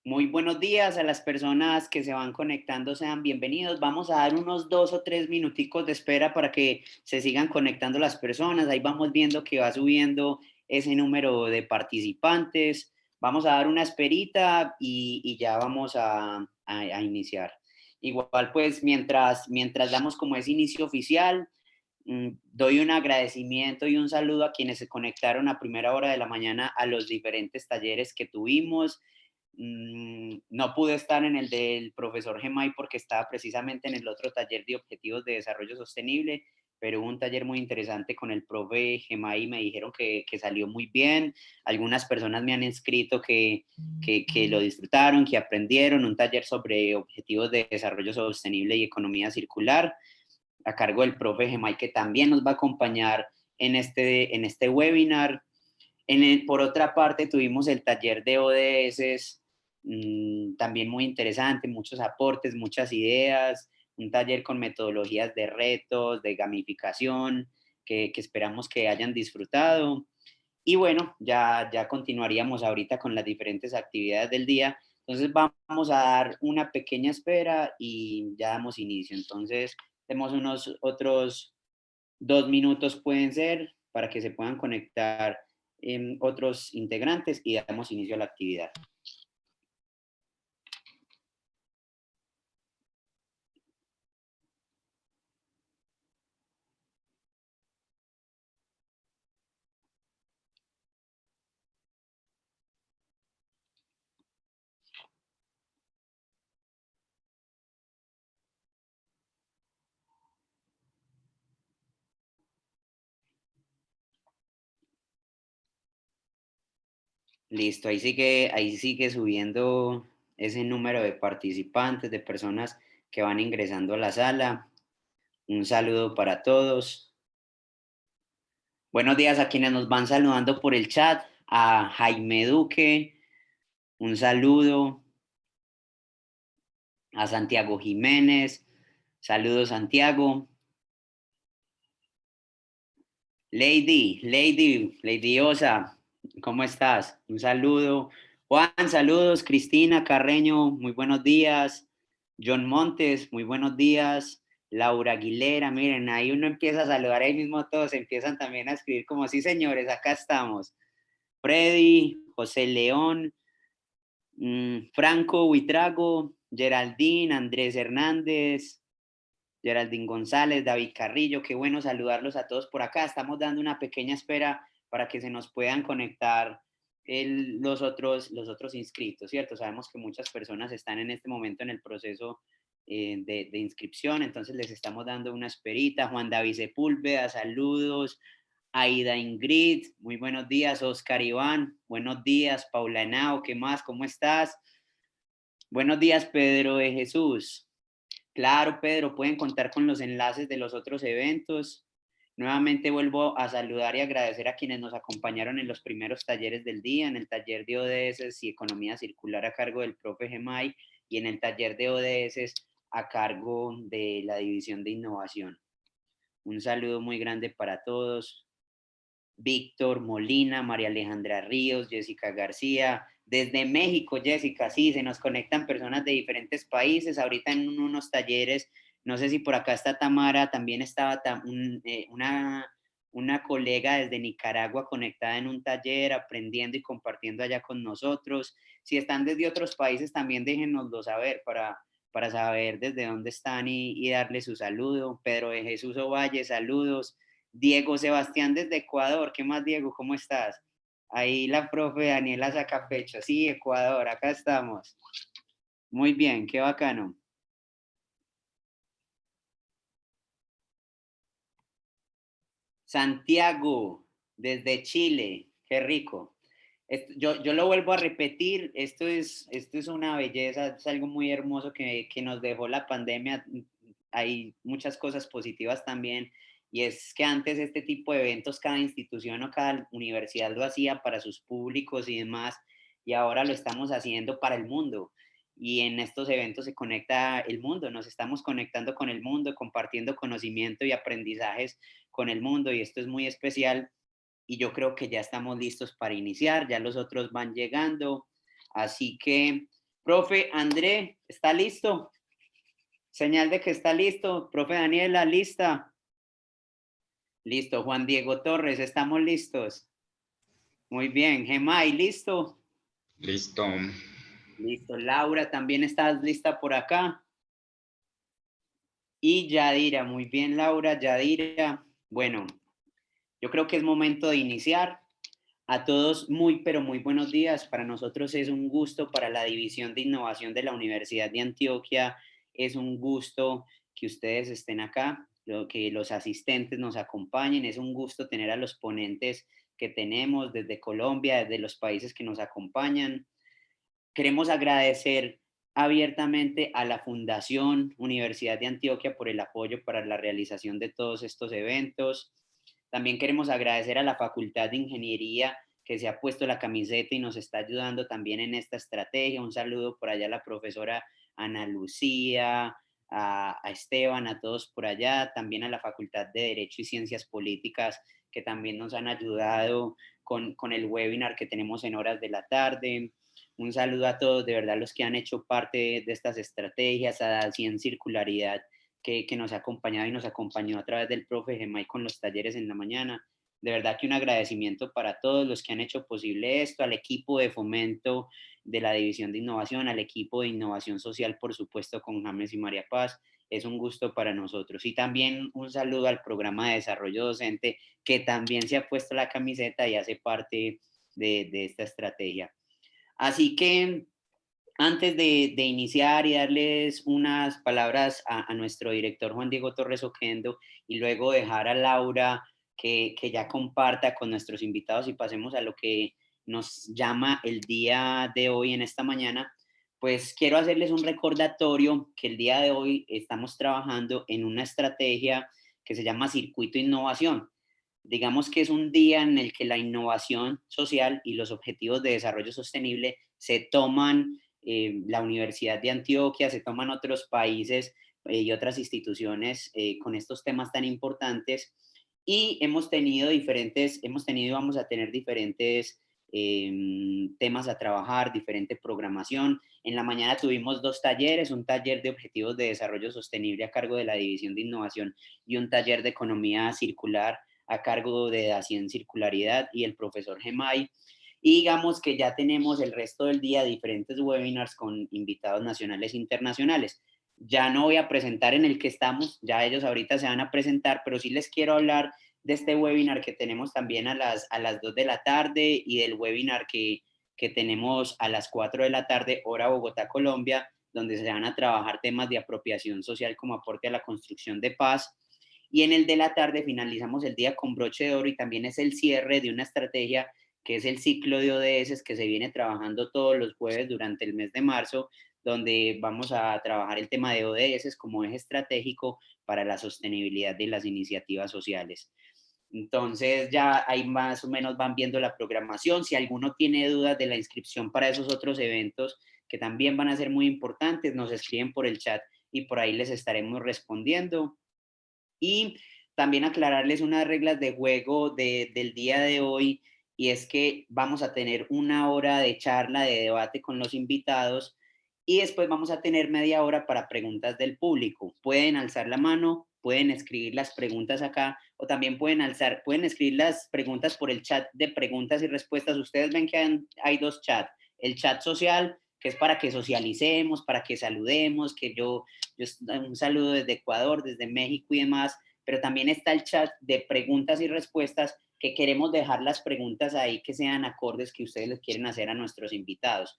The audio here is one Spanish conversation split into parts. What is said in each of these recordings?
Muy buenos días a las personas que se van conectando, sean bienvenidos. Vamos a dar unos 2 o 3 minuticos de espera para que se sigan conectando las personas. Ahí vamos viendo que va subiendo ese número de participantes. Vamos a dar una esperita y ya vamos a iniciar. Igual, pues, mientras damos como ese inicio oficial, doy un agradecimiento y un saludo a quienes se conectaron a primera hora de la mañana a los diferentes talleres que tuvimos. No pude estar en el del profesor Gemay porque estaba precisamente en el otro taller de objetivos de desarrollo sostenible, pero hubo un taller muy interesante con el profe Gemay y me dijeron que salió muy bien. Algunas personas me han escrito que lo disfrutaron, que aprendieron, un taller sobre objetivos de desarrollo sostenible y economía circular a cargo del profe Gemay, que también nos va a acompañar en este webinar. Por otra parte, tuvimos el taller de ODS, también muy interesante, muchos aportes, muchas ideas, un taller con metodologías de retos, de gamificación, que esperamos que hayan disfrutado. Y bueno, ya continuaríamos ahorita con las diferentes actividades del día. Entonces vamos a dar una pequeña espera y ya damos inicio. Entonces, tenemos unos otros 2 minutos pueden ser para que se puedan conectar otros integrantes y damos inicio a la actividad. Listo, ahí sigue subiendo ese número de participantes, de personas que van ingresando a la sala. Un saludo para todos. Buenos días a quienes nos van saludando por el chat. A Jaime Duque, un saludo. A Santiago Jiménez, saludos Santiago. Lady Osa, ¿cómo estás? Un saludo. Juan, saludos. Cristina Carreño, muy buenos días. John Montes, muy buenos días. Laura Aguilera, miren, ahí uno empieza a saludar, ahí mismo todos empiezan también a escribir como, sí señores, acá estamos. Freddy, José León, Franco Huitrago, Geraldine, Andrés Hernández, Geraldine González, David Carrillo, qué bueno saludarlos a todos por acá. Estamos dando una pequeña espera para que se nos puedan conectar los otros inscritos, ¿cierto? Sabemos que muchas personas están en este momento en el proceso de inscripción, entonces les estamos dando una esperita. Juan David Sepúlveda, saludos. Aida Ingrid, muy buenos días. Oscar Iván, buenos días. Paula Henao, ¿qué más? ¿Cómo estás? Buenos días, Pedro de Jesús. Claro, Pedro, pueden contar con los enlaces de los otros eventos. Nuevamente vuelvo a saludar y agradecer a quienes nos acompañaron en los primeros talleres del día, en el taller de ODS y Economía Circular a cargo del profe Gemay y en el taller de ODS a cargo de la División de Innovación. Un saludo muy grande para todos. Víctor Molina, María Alejandra Ríos, Jessica García. Desde México, Jessica, sí, se nos conectan personas de diferentes países. Ahorita en unos talleres, no sé si por acá está Tamara, también estaba una colega desde Nicaragua conectada en un taller, aprendiendo y compartiendo allá con nosotros. Si están desde otros países, también déjenoslo saber para saber desde dónde están y darle su saludo. Pedro de Jesús Ovalle, saludos. Diego Sebastián desde Ecuador. ¿Qué más, Diego? ¿Cómo estás? Ahí la profe Daniela Sacapecho. Sí, Ecuador, acá estamos. Muy bien, qué bacano. Santiago, desde Chile. Qué rico. Yo lo vuelvo a repetir, esto es una belleza, es algo muy hermoso que nos dejó la pandemia. Hay muchas cosas positivas también, y es que antes este tipo de eventos cada institución o cada universidad lo hacía para sus públicos y demás, y ahora lo estamos haciendo para el mundo. Y en estos eventos se conecta el mundo, nos estamos conectando con el mundo, compartiendo conocimiento y aprendizajes con el mundo, y esto es muy especial y yo creo que ya estamos listos para iniciar, ya los otros van llegando, así que Profe André, ¿está listo? Señal de que está listo. Profe Daniela, ¿lista? Listo. Juan Diego Torres, ¿estamos listos? Muy bien. Gemay, ¿listo? Listo. Listo. Laura, ¿también estás lista por acá? Y Yadira, muy bien, Laura, Yadira. Bueno, yo creo que es momento de iniciar. A todos, muy, pero muy buenos días. Para nosotros es un gusto, para la División de Innovación de la Universidad de Antioquia, es un gusto que ustedes estén acá, que los asistentes nos acompañen. Es un gusto tener a los ponentes que tenemos desde Colombia, desde los países que nos acompañan. Queremos agradecer abiertamente a la Fundación Universidad de Antioquia por el apoyo para la realización de todos estos eventos. También queremos agradecer a la Facultad de Ingeniería que se ha puesto la camiseta y nos está ayudando también en esta estrategia. Un saludo por allá a la profesora Ana Lucía, a Esteban, a todos por allá, también a la Facultad de Derecho y Ciencias Políticas que también nos han ayudado con el webinar que tenemos en horas de la tarde. Un saludo a todos, de verdad, los que han hecho parte de estas estrategias, a Cien Circularidad, que nos ha acompañado y nos acompañó a través del profe Gemay con los talleres en la mañana. De verdad que un agradecimiento para todos los que han hecho posible esto, al equipo de fomento de la División de Innovación, al equipo de Innovación Social, por supuesto, con James y María Paz. Es un gusto para nosotros. Y también un saludo al programa de desarrollo docente, que también se ha puesto la camiseta y hace parte de esta estrategia. Así que antes de iniciar y darles unas palabras a nuestro director Juan Diego Torres Oquendo y luego dejar a Laura que ya comparta con nuestros invitados y pasemos a lo que nos llama el día de hoy en esta mañana, pues quiero hacerles un recordatorio que el día de hoy estamos trabajando en una estrategia que se llama Circuito Innovación. Digamos que es un día en el que la innovación social y los objetivos de desarrollo sostenible se toman la Universidad de Antioquia, se toman otros países y otras instituciones con estos temas tan importantes y hemos tenido y vamos a tener diferentes temas a trabajar, diferente programación. En la mañana tuvimos dos talleres, un taller de objetivos de desarrollo sostenible a cargo de la División de Innovación y un taller de economía circular a cargo de Dacia en Circularidad y el profesor Gemay. Y digamos que ya tenemos el resto del día diferentes webinars con invitados nacionales e internacionales. Ya no voy a presentar en el que estamos, ya ellos ahorita se van a presentar, pero sí les quiero hablar de este webinar que tenemos también a las 2 de la tarde y del webinar que tenemos a las 4 de la tarde, hora Bogotá, Colombia, donde se van a trabajar temas de apropiación social como aporte a la construcción de paz. Y en el de la tarde finalizamos el día con broche de oro y también es el cierre de una estrategia que es el ciclo de ODS que se viene trabajando todos los jueves durante el mes de marzo, donde vamos a trabajar el tema de ODS como eje estratégico para la sostenibilidad de las iniciativas sociales. Entonces ya ahí más o menos van viendo la programación. Si alguno tiene dudas de la inscripción para esos otros eventos que también van a ser muy importantes, nos escriben por el chat y por ahí les estaremos respondiendo. Y también aclararles unas reglas de juego del día de hoy, y es que vamos a tener una hora de charla, de debate con los invitados, y después vamos a tener media hora para preguntas del público. Pueden alzar la mano, pueden escribir las preguntas acá, o también pueden escribir las preguntas por el chat de preguntas y respuestas. Ustedes ven que hay dos chats, el chat social, que es para que socialicemos, para que saludemos, un saludo desde Ecuador, desde México y demás, pero también está el chat de preguntas y respuestas que queremos dejar las preguntas ahí que sean acordes que ustedes les quieren hacer a nuestros invitados.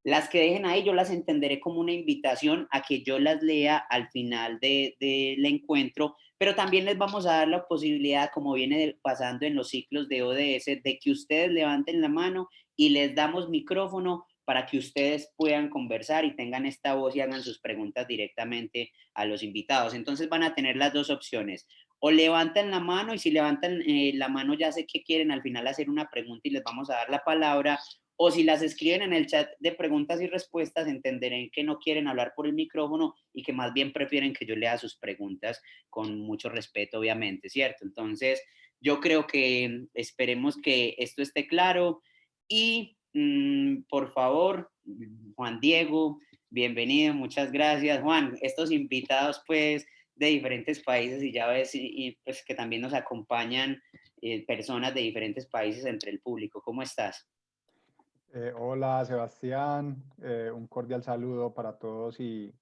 Las que dejen ahí yo las entenderé como una invitación a que yo las lea al final del encuentro, pero también les vamos a dar la posibilidad, como viene pasando en los ciclos de ODS, de que ustedes levanten la mano y les damos micrófono para que ustedes puedan conversar y tengan esta voz y hagan sus preguntas directamente a los invitados. Entonces van a tener las dos opciones. O levantan la mano y si levantan la mano ya sé que quieren al final hacer una pregunta y les vamos a dar la palabra, o si las escriben en el chat de preguntas y respuestas, entenderán que no quieren hablar por el micrófono y que más bien prefieren que yo lea sus preguntas con mucho respeto, obviamente, ¿cierto? Entonces, yo creo que esperemos que esto esté claro y Por favor, Juan Diego, bienvenido, muchas gracias. Juan, estos invitados pues de diferentes países y ya ves, pues que también nos acompañan personas de diferentes países entre el público. ¿Cómo estás? Hola Sebastián, un cordial saludo para todos y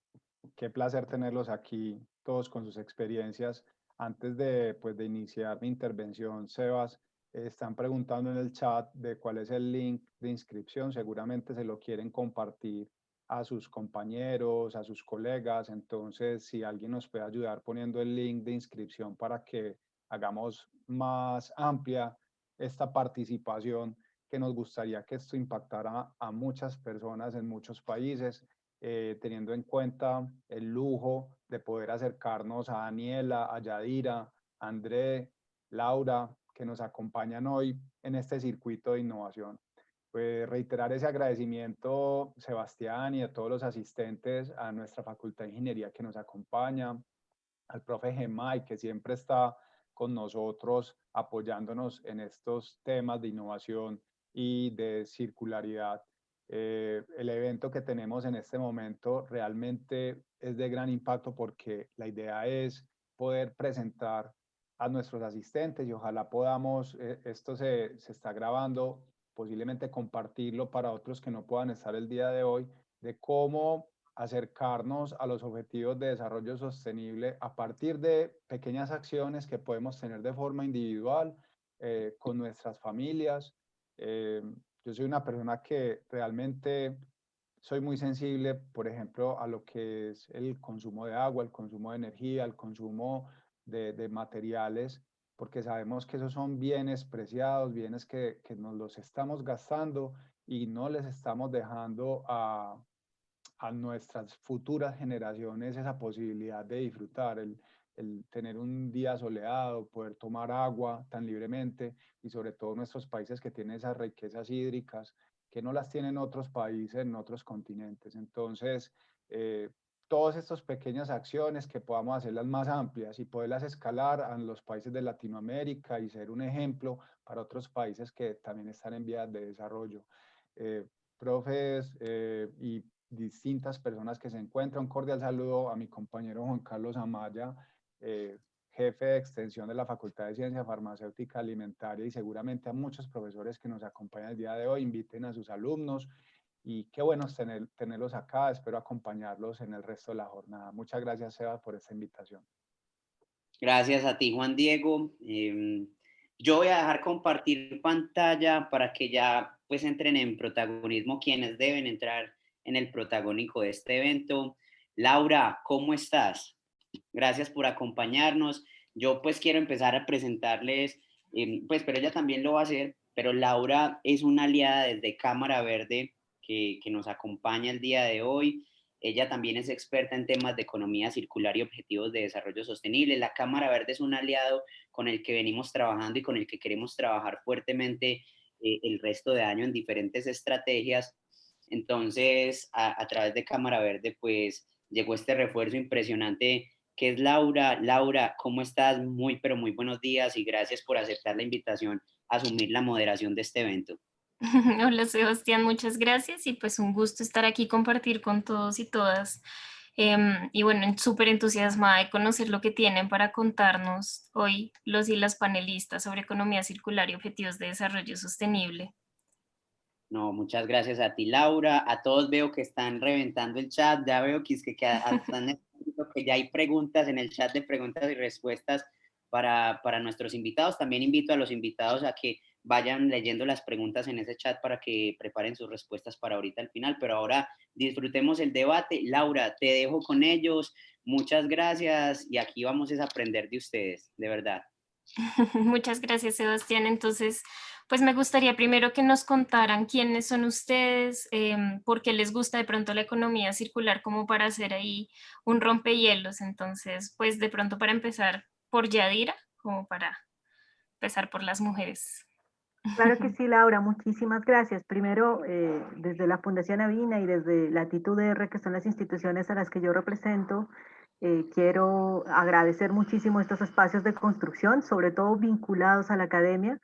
qué placer tenerlos aquí, todos con sus experiencias. Antes de, pues, de iniciar mi intervención, Sebas, están preguntando en el chat de cuál es el link de inscripción. Seguramente se lo quieren compartir a sus compañeros, a sus colegas. Entonces, si alguien nos puede ayudar poniendo el link de inscripción para que hagamos más amplia esta participación, que nos gustaría que esto impactara a muchas personas en muchos países, teniendo en cuenta el lujo de poder acercarnos a Daniela, a Yadira, a André, Laura, que nos acompañan hoy en este circuito de innovación. Pues reiterar ese agradecimiento, Sebastián, y a todos los asistentes a nuestra Facultad de Ingeniería que nos acompaña, al profe Gemay, que siempre está con nosotros apoyándonos en estos temas de innovación y de circularidad. El evento que tenemos en este momento realmente es de gran impacto porque la idea es poder presentar a nuestros asistentes y ojalá podamos, esto se está grabando, posiblemente compartirlo para otros que no puedan estar el día de hoy, de cómo acercarnos a los objetivos de desarrollo sostenible a partir de pequeñas acciones que podemos tener de forma individual, con nuestras familias. Eh, yo soy una persona que realmente soy muy sensible, por ejemplo, a lo que es el consumo de agua, el consumo de energía, el consumo de materiales, porque sabemos que esos son bienes preciados, bienes que nos los estamos gastando y no les estamos dejando a nuestras futuras generaciones esa posibilidad de disfrutar, el tener un día soleado, poder tomar agua tan libremente y sobre todo nuestros países que tienen esas riquezas hídricas que no las tienen otros países en otros continentes. Entonces, todas estas pequeñas acciones que podamos hacerlas más amplias y poderlas escalar a los países de Latinoamérica y ser un ejemplo para otros países que también están en vías de desarrollo. Profes y distintas personas que se encuentran. Un cordial saludo a mi compañero Juan Carlos Amaya, eh, jefe de extensión de la Facultad de Ciencia Farmacéutica Alimentaria, y seguramente a muchos profesores que nos acompañan el día de hoy. Inviten a sus alumnos y qué bueno tenerlos acá. Espero acompañarlos en el resto de la jornada. Muchas gracias, Seba, por esta invitación. Gracias a ti, Juan Diego. Yo voy a dejar compartir pantalla para que ya pues entren en protagonismo quienes deben entrar en el protagónico de este evento. Laura, ¿cómo estás? Gracias por acompañarnos. Yo pues quiero empezar a presentarles, pues pero ella también lo va a hacer, pero Laura es una aliada desde Cámara Verde que nos acompaña el día de hoy. Ella también es experta en temas de economía circular y objetivos de desarrollo sostenible. La Cámara Verde es un aliado con el que venimos trabajando y con el que queremos trabajar fuertemente el resto de año en diferentes estrategias. Entonces, a través de Cámara Verde, pues llegó este refuerzo impresionante que es Laura. Laura, ¿cómo estás? Muy, pero muy buenos días y gracias por aceptar la invitación a asumir la moderación de este evento. Hola Sebastián, muchas gracias y pues un gusto estar aquí, compartir con todos y todas. Y bueno, súper entusiasmada de conocer lo que tienen para contarnos hoy los y las panelistas sobre economía circular y objetivos de desarrollo sostenible. No, muchas gracias a ti, Laura. A todos veo que están reventando el chat. Ya veo que ya hay preguntas en el chat de preguntas y respuestas para nuestros invitados. También invito a los invitados a que vayan leyendo las preguntas en ese chat para que preparen sus respuestas para ahorita al final. Pero ahora disfrutemos el debate. Laura, te dejo con ellos. Muchas gracias y aquí vamos a aprender de ustedes, de verdad. Muchas gracias, Sebastián. Entonces, pues me gustaría primero que nos contaran quiénes son ustedes, por qué les gusta de pronto la economía circular, como para hacer ahí un rompehielos. Entonces, pues de pronto para empezar por Yadira, como para empezar por las mujeres. Claro que sí, Laura, muchísimas gracias. Primero, desde la Fundación Avina y desde la Actitud R, que son las instituciones a las que yo represento, quiero agradecer muchísimo estos espacios de construcción, sobre todo vinculados a la academia,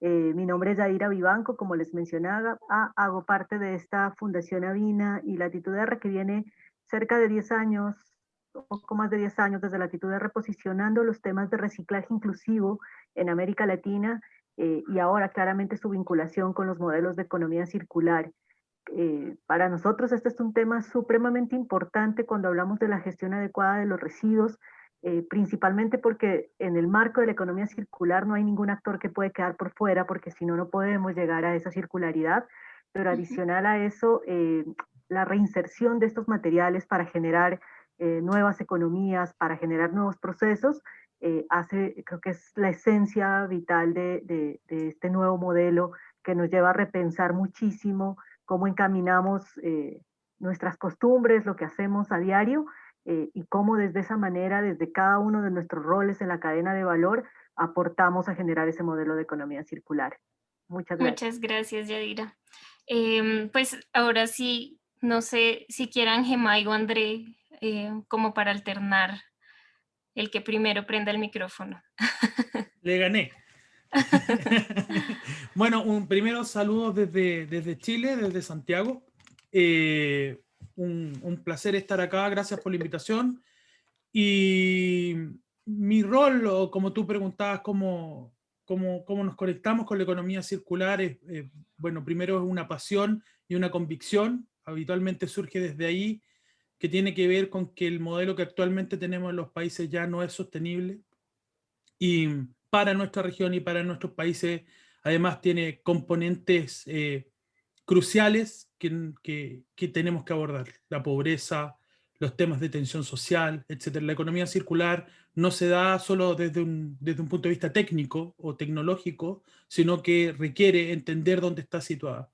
Mi nombre es Yadira Vivanco, como les mencionaba, hago parte de esta Fundación Avina y Latitud R, que viene cerca de 10 años, un poco más de 10 años desde Latitud R, posicionando los temas de reciclaje inclusivo en América Latina y ahora claramente su vinculación con los modelos de economía circular. Para nosotros este es un tema supremamente importante cuando hablamos de la gestión adecuada de los residuos, principalmente porque en el marco de la economía circular no hay ningún actor que puede quedar por fuera, porque si no, no podemos llegar a esa circularidad. Pero adicional a eso, la reinserción de estos materiales para generar nuevas economías, para generar nuevos procesos, creo que es la esencia vital de este nuevo modelo que nos lleva a repensar muchísimo cómo encaminamos nuestras costumbres, lo que hacemos a diario, y cómo desde esa manera, desde cada uno de nuestros roles en la cadena de valor, aportamos a generar ese modelo de economía circular. Muchas gracias. Muchas gracias, Yadira. Pues ahora sí, no sé si quieran Gemay o André, como para alternar el que primero prenda el micrófono. Le gané. Bueno, primero saludos desde Chile, desde Santiago. Un placer estar acá, gracias por la invitación. Y mi rol, o como tú preguntabas, cómo nos conectamos con la economía circular, bueno, primero es una pasión y una convicción, habitualmente surge desde ahí, que tiene que ver con que el modelo que actualmente tenemos en los países ya no es sostenible. Y para nuestra región y para nuestros países, además tiene componentes cruciales que tenemos que abordar. La pobreza, los temas de tensión social, etc. La economía circular no se da solo desde un punto de vista técnico o tecnológico, sino que requiere entender dónde está situada.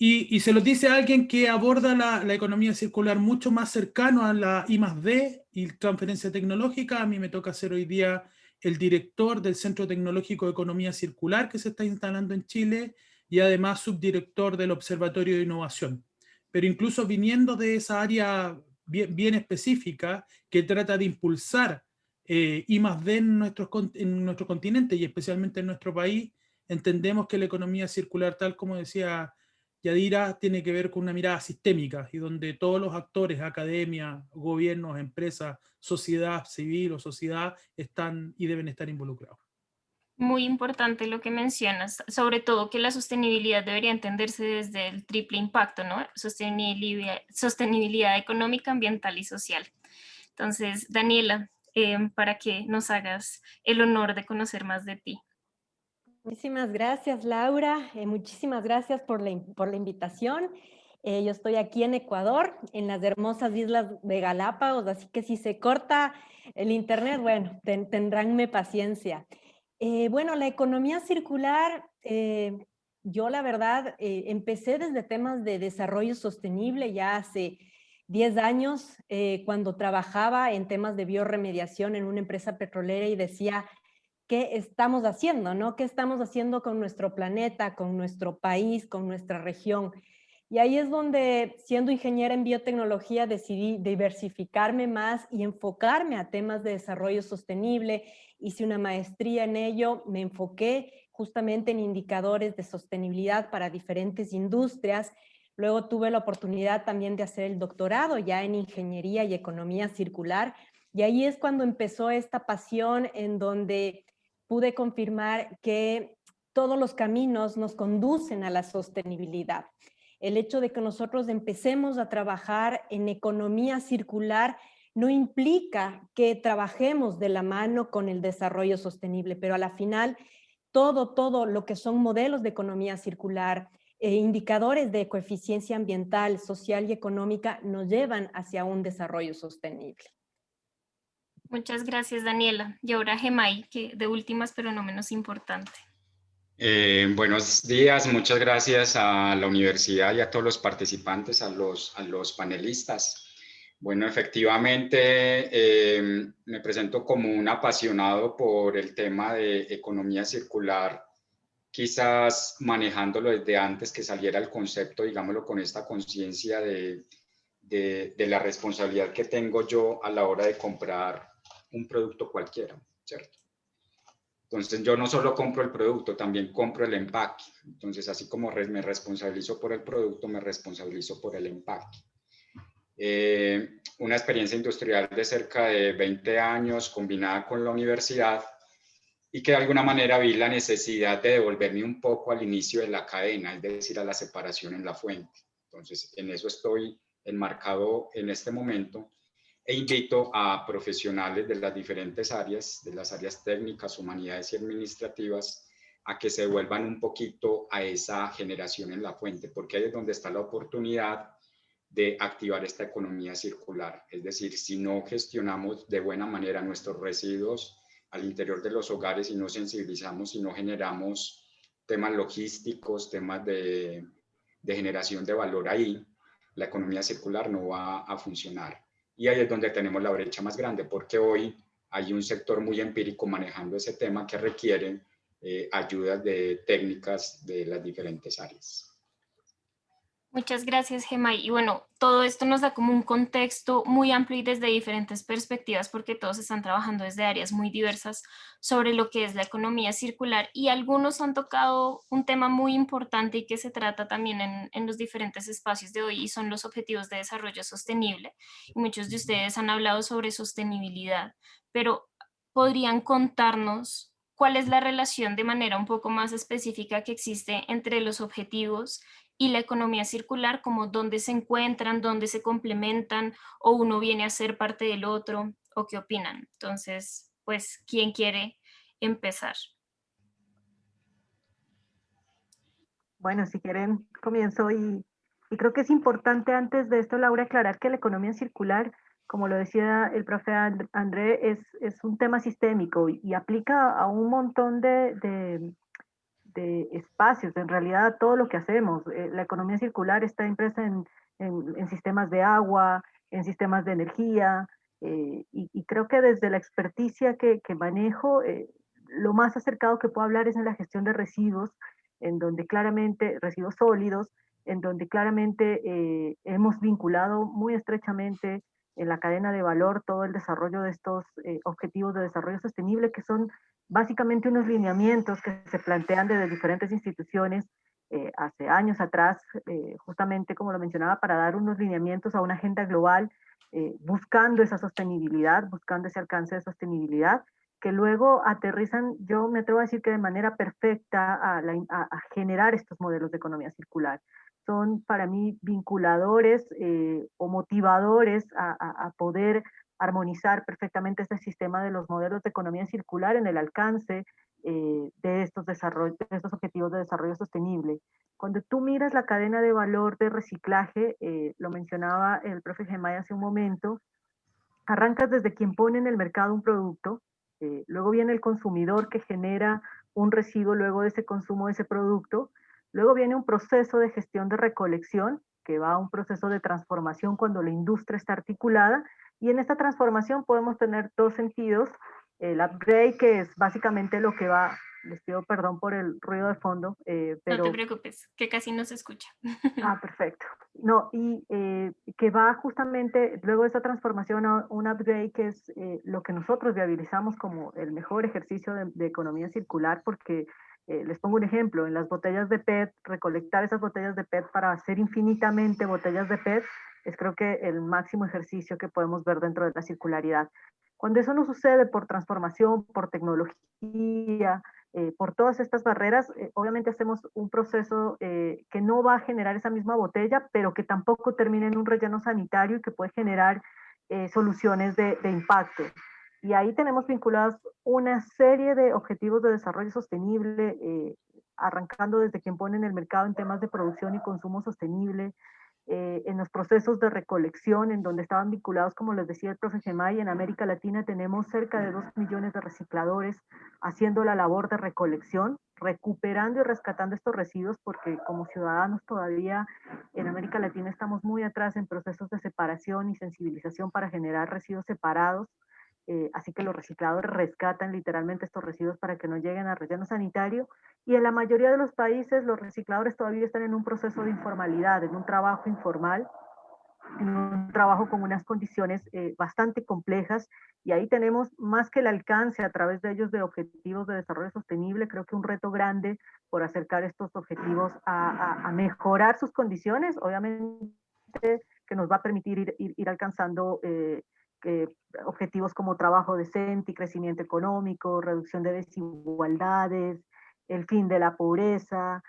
Y se lo dice a alguien que aborda la economía circular mucho más cercano a la I+D y transferencia tecnológica. A mí me toca ser hoy día el director del Centro Tecnológico de Economía Circular que se está instalando en Chile y además subdirector del Observatorio de Innovación. Pero incluso viniendo de esa área bien específica que trata de impulsar I+D en nuestro continente y especialmente en nuestro país, entendemos que la economía circular, tal como decía Yadira, tiene que ver con una mirada sistémica y donde todos los actores, academia, gobiernos, empresas, sociedad civil o sociedad están y deben estar involucrados. Muy importante lo que mencionas, sobre todo que la sostenibilidad debería entenderse desde el triple impacto, ¿no? Sostenibilidad económica, ambiental y social. Entonces, Daniela, para que nos hagas el honor de conocer más de ti. Muchísimas gracias, Laura. Muchísimas gracias por la invitación. Yo estoy aquí en Ecuador, en las hermosas islas de Galápagos, así que si se corta el internet, bueno, tendránme paciencia. Bueno, la economía circular, yo la verdad empecé desde temas de desarrollo sostenible ya hace 10 años, cuando trabajaba en temas de biorremediación en una empresa petrolera y decía, ¿qué estamos haciendo, no? ¿Qué estamos haciendo con nuestro planeta, con nuestro país, con nuestra región? Y ahí es donde, siendo ingeniera en biotecnología, decidí diversificarme más y enfocarme a temas de desarrollo sostenible. Hice una maestría en ello, me enfoqué justamente en indicadores de sostenibilidad para diferentes industrias. Luego tuve la oportunidad también de hacer el doctorado ya en ingeniería y economía circular. Y ahí es cuando empezó esta pasión en donde pude confirmar que todos los caminos nos conducen a la sostenibilidad. El hecho de que nosotros empecemos a trabajar en economía circular no implica que trabajemos de la mano con el desarrollo sostenible, pero a la final todo lo que son modelos de economía circular, indicadores de coeficiencia ambiental, social y económica nos llevan hacia un desarrollo sostenible. Muchas gracias, Daniela. Y ahora Gemay, que de últimas, pero no menos importante. Buenos días, muchas gracias a la universidad y a todos los participantes, a los panelistas. Bueno, efectivamente, me presento como un apasionado por el tema de economía circular, quizás manejándolo desde antes que saliera el concepto, digámoslo, con esta conciencia de la responsabilidad que tengo yo a la hora de comprar un producto cualquiera, ¿cierto? Entonces yo no solo compro el producto, también compro el empaque. Entonces así como me responsabilizo por el producto, me responsabilizo por el empaque. Una experiencia industrial de cerca de 20 años combinada con la universidad y que de alguna manera vi la necesidad de devolverme un poco al inicio de la cadena, es decir, a la separación en la fuente. Entonces en eso estoy enmarcado en este momento e invito a profesionales de las diferentes áreas, de las áreas técnicas, humanidades y administrativas, a que se vuelvan un poquito a esa generación en la fuente, porque ahí es donde está la oportunidad de activar esta economía circular. Es decir, si no gestionamos de buena manera nuestros residuos al interior de los hogares y no sensibilizamos y no generamos temas logísticos, temas de generación de valor ahí, la economía circular no va a funcionar. Y ahí es donde tenemos la brecha más grande, porque hoy hay un sector muy empírico manejando ese tema que requiere ayudas de técnicas de las diferentes áreas. Muchas gracias, Gemma. Y bueno, todo esto nos da como un contexto muy amplio y desde diferentes perspectivas, porque todos están trabajando desde áreas muy diversas sobre lo que es la economía circular, y algunos han tocado un tema muy importante y que se trata también en los diferentes espacios de hoy, y son los objetivos de desarrollo sostenible. Y muchos de ustedes han hablado sobre sostenibilidad, pero ¿podrían contarnos cuál es la relación de manera un poco más específica que existe entre los objetivos y la economía circular, como dónde se encuentran, dónde se complementan, o uno viene a ser parte del otro, o qué opinan? Entonces, pues, ¿quién quiere empezar? Bueno, si quieren, comienzo y creo que es importante antes de esto, Laura, aclarar que la economía circular, como lo decía el profe André, es un tema sistémico y aplica a un montón de espacios, en realidad a todo lo que hacemos. La economía circular está impresa en sistemas de agua, en sistemas de energía, y creo que desde la experticia que manejo, lo más acercado que puedo hablar es en la gestión de residuos, en donde claramente, residuos sólidos, en donde claramente hemos vinculado muy estrechamente en la cadena de valor todo el desarrollo de estos objetivos de desarrollo sostenible, que son básicamente unos lineamientos que se plantean desde diferentes instituciones hace años atrás, justamente como lo mencionaba, para dar unos lineamientos a una agenda global, buscando esa sostenibilidad, buscando ese alcance de sostenibilidad, que luego aterrizan, yo me atrevo a decir que de manera perfecta a generar estos modelos de economía circular. Son para mí vinculadores o motivadores a poder armonizar perfectamente este sistema de los modelos de economía circular en el alcance de estos objetivos de desarrollo sostenible. Cuando tú miras la cadena de valor de reciclaje, lo mencionaba el profe Gemay hace un momento, arrancas desde quien pone en el mercado un producto, luego viene el consumidor que genera un residuo luego de ese consumo de ese producto, luego viene un proceso de gestión de recolección, que va a un proceso de transformación cuando la industria está articulada, y en esta transformación podemos tener dos sentidos, el upgrade, que es básicamente lo que va, les pido perdón por el ruido de fondo, pero... No te preocupes, que casi no se escucha. Ah, perfecto. No, y que va justamente luego de esa transformación a un upgrade, que es lo que nosotros viabilizamos como el mejor ejercicio de economía circular, porque les pongo un ejemplo, en las botellas de PET, recolectar esas botellas de PET para hacer infinitamente botellas de PET es creo que el máximo ejercicio que podemos ver dentro de la circularidad. Cuando eso no sucede por transformación, por tecnología, por todas estas barreras, obviamente hacemos un proceso que no va a generar esa misma botella, pero que tampoco termina en un relleno sanitario y que puede generar soluciones de impacto. Y ahí tenemos vinculados una serie de objetivos de desarrollo sostenible, arrancando desde quien pone en el mercado en temas de producción y consumo sostenible, en los procesos de recolección, en donde estaban vinculados, como les decía el profe Gemay, en América Latina tenemos cerca de 2 millones de recicladores haciendo la labor de recolección, recuperando y rescatando estos residuos, porque como ciudadanos todavía en América Latina estamos muy atrás en procesos de separación y sensibilización para generar residuos separados. Así que los recicladores rescatan literalmente estos residuos para que no lleguen al relleno sanitario, y en la mayoría de los países los recicladores todavía están en un proceso de informalidad, en un trabajo informal, en un trabajo con unas condiciones bastante complejas, y ahí tenemos más que el alcance a través de ellos de objetivos de desarrollo sostenible, creo que un reto grande por acercar estos objetivos a mejorar sus condiciones, obviamente que nos va a permitir ir alcanzando objetivos como trabajo decente y crecimiento económico, reducción de desigualdades, el fin de la pobreza.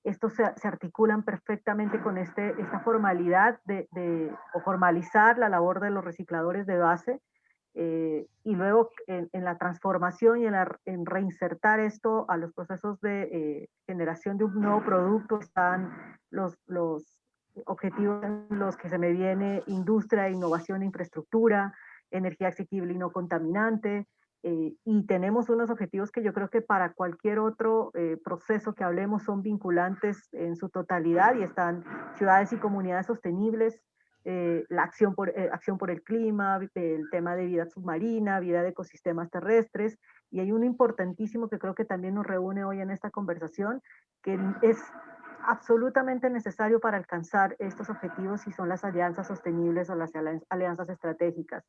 Estos se articulan perfectamente con esta formalidad o formalizar la labor de los recicladores de base, y luego en la transformación y en reinsertar esto a los procesos de generación de un nuevo producto están los objetivos en los que se me viene industria, innovación e infraestructura, energía asequible y no contaminante, y tenemos unos objetivos que yo creo que para cualquier otro proceso que hablemos son vinculantes en su totalidad, y están ciudades y comunidades sostenibles, la acción por el clima, el tema de vida submarina, vida de ecosistemas terrestres, y hay uno importantísimo que creo que también nos reúne hoy en esta conversación, que es absolutamente necesario para alcanzar estos objetivos, y son las alianzas sostenibles o las alianzas estratégicas.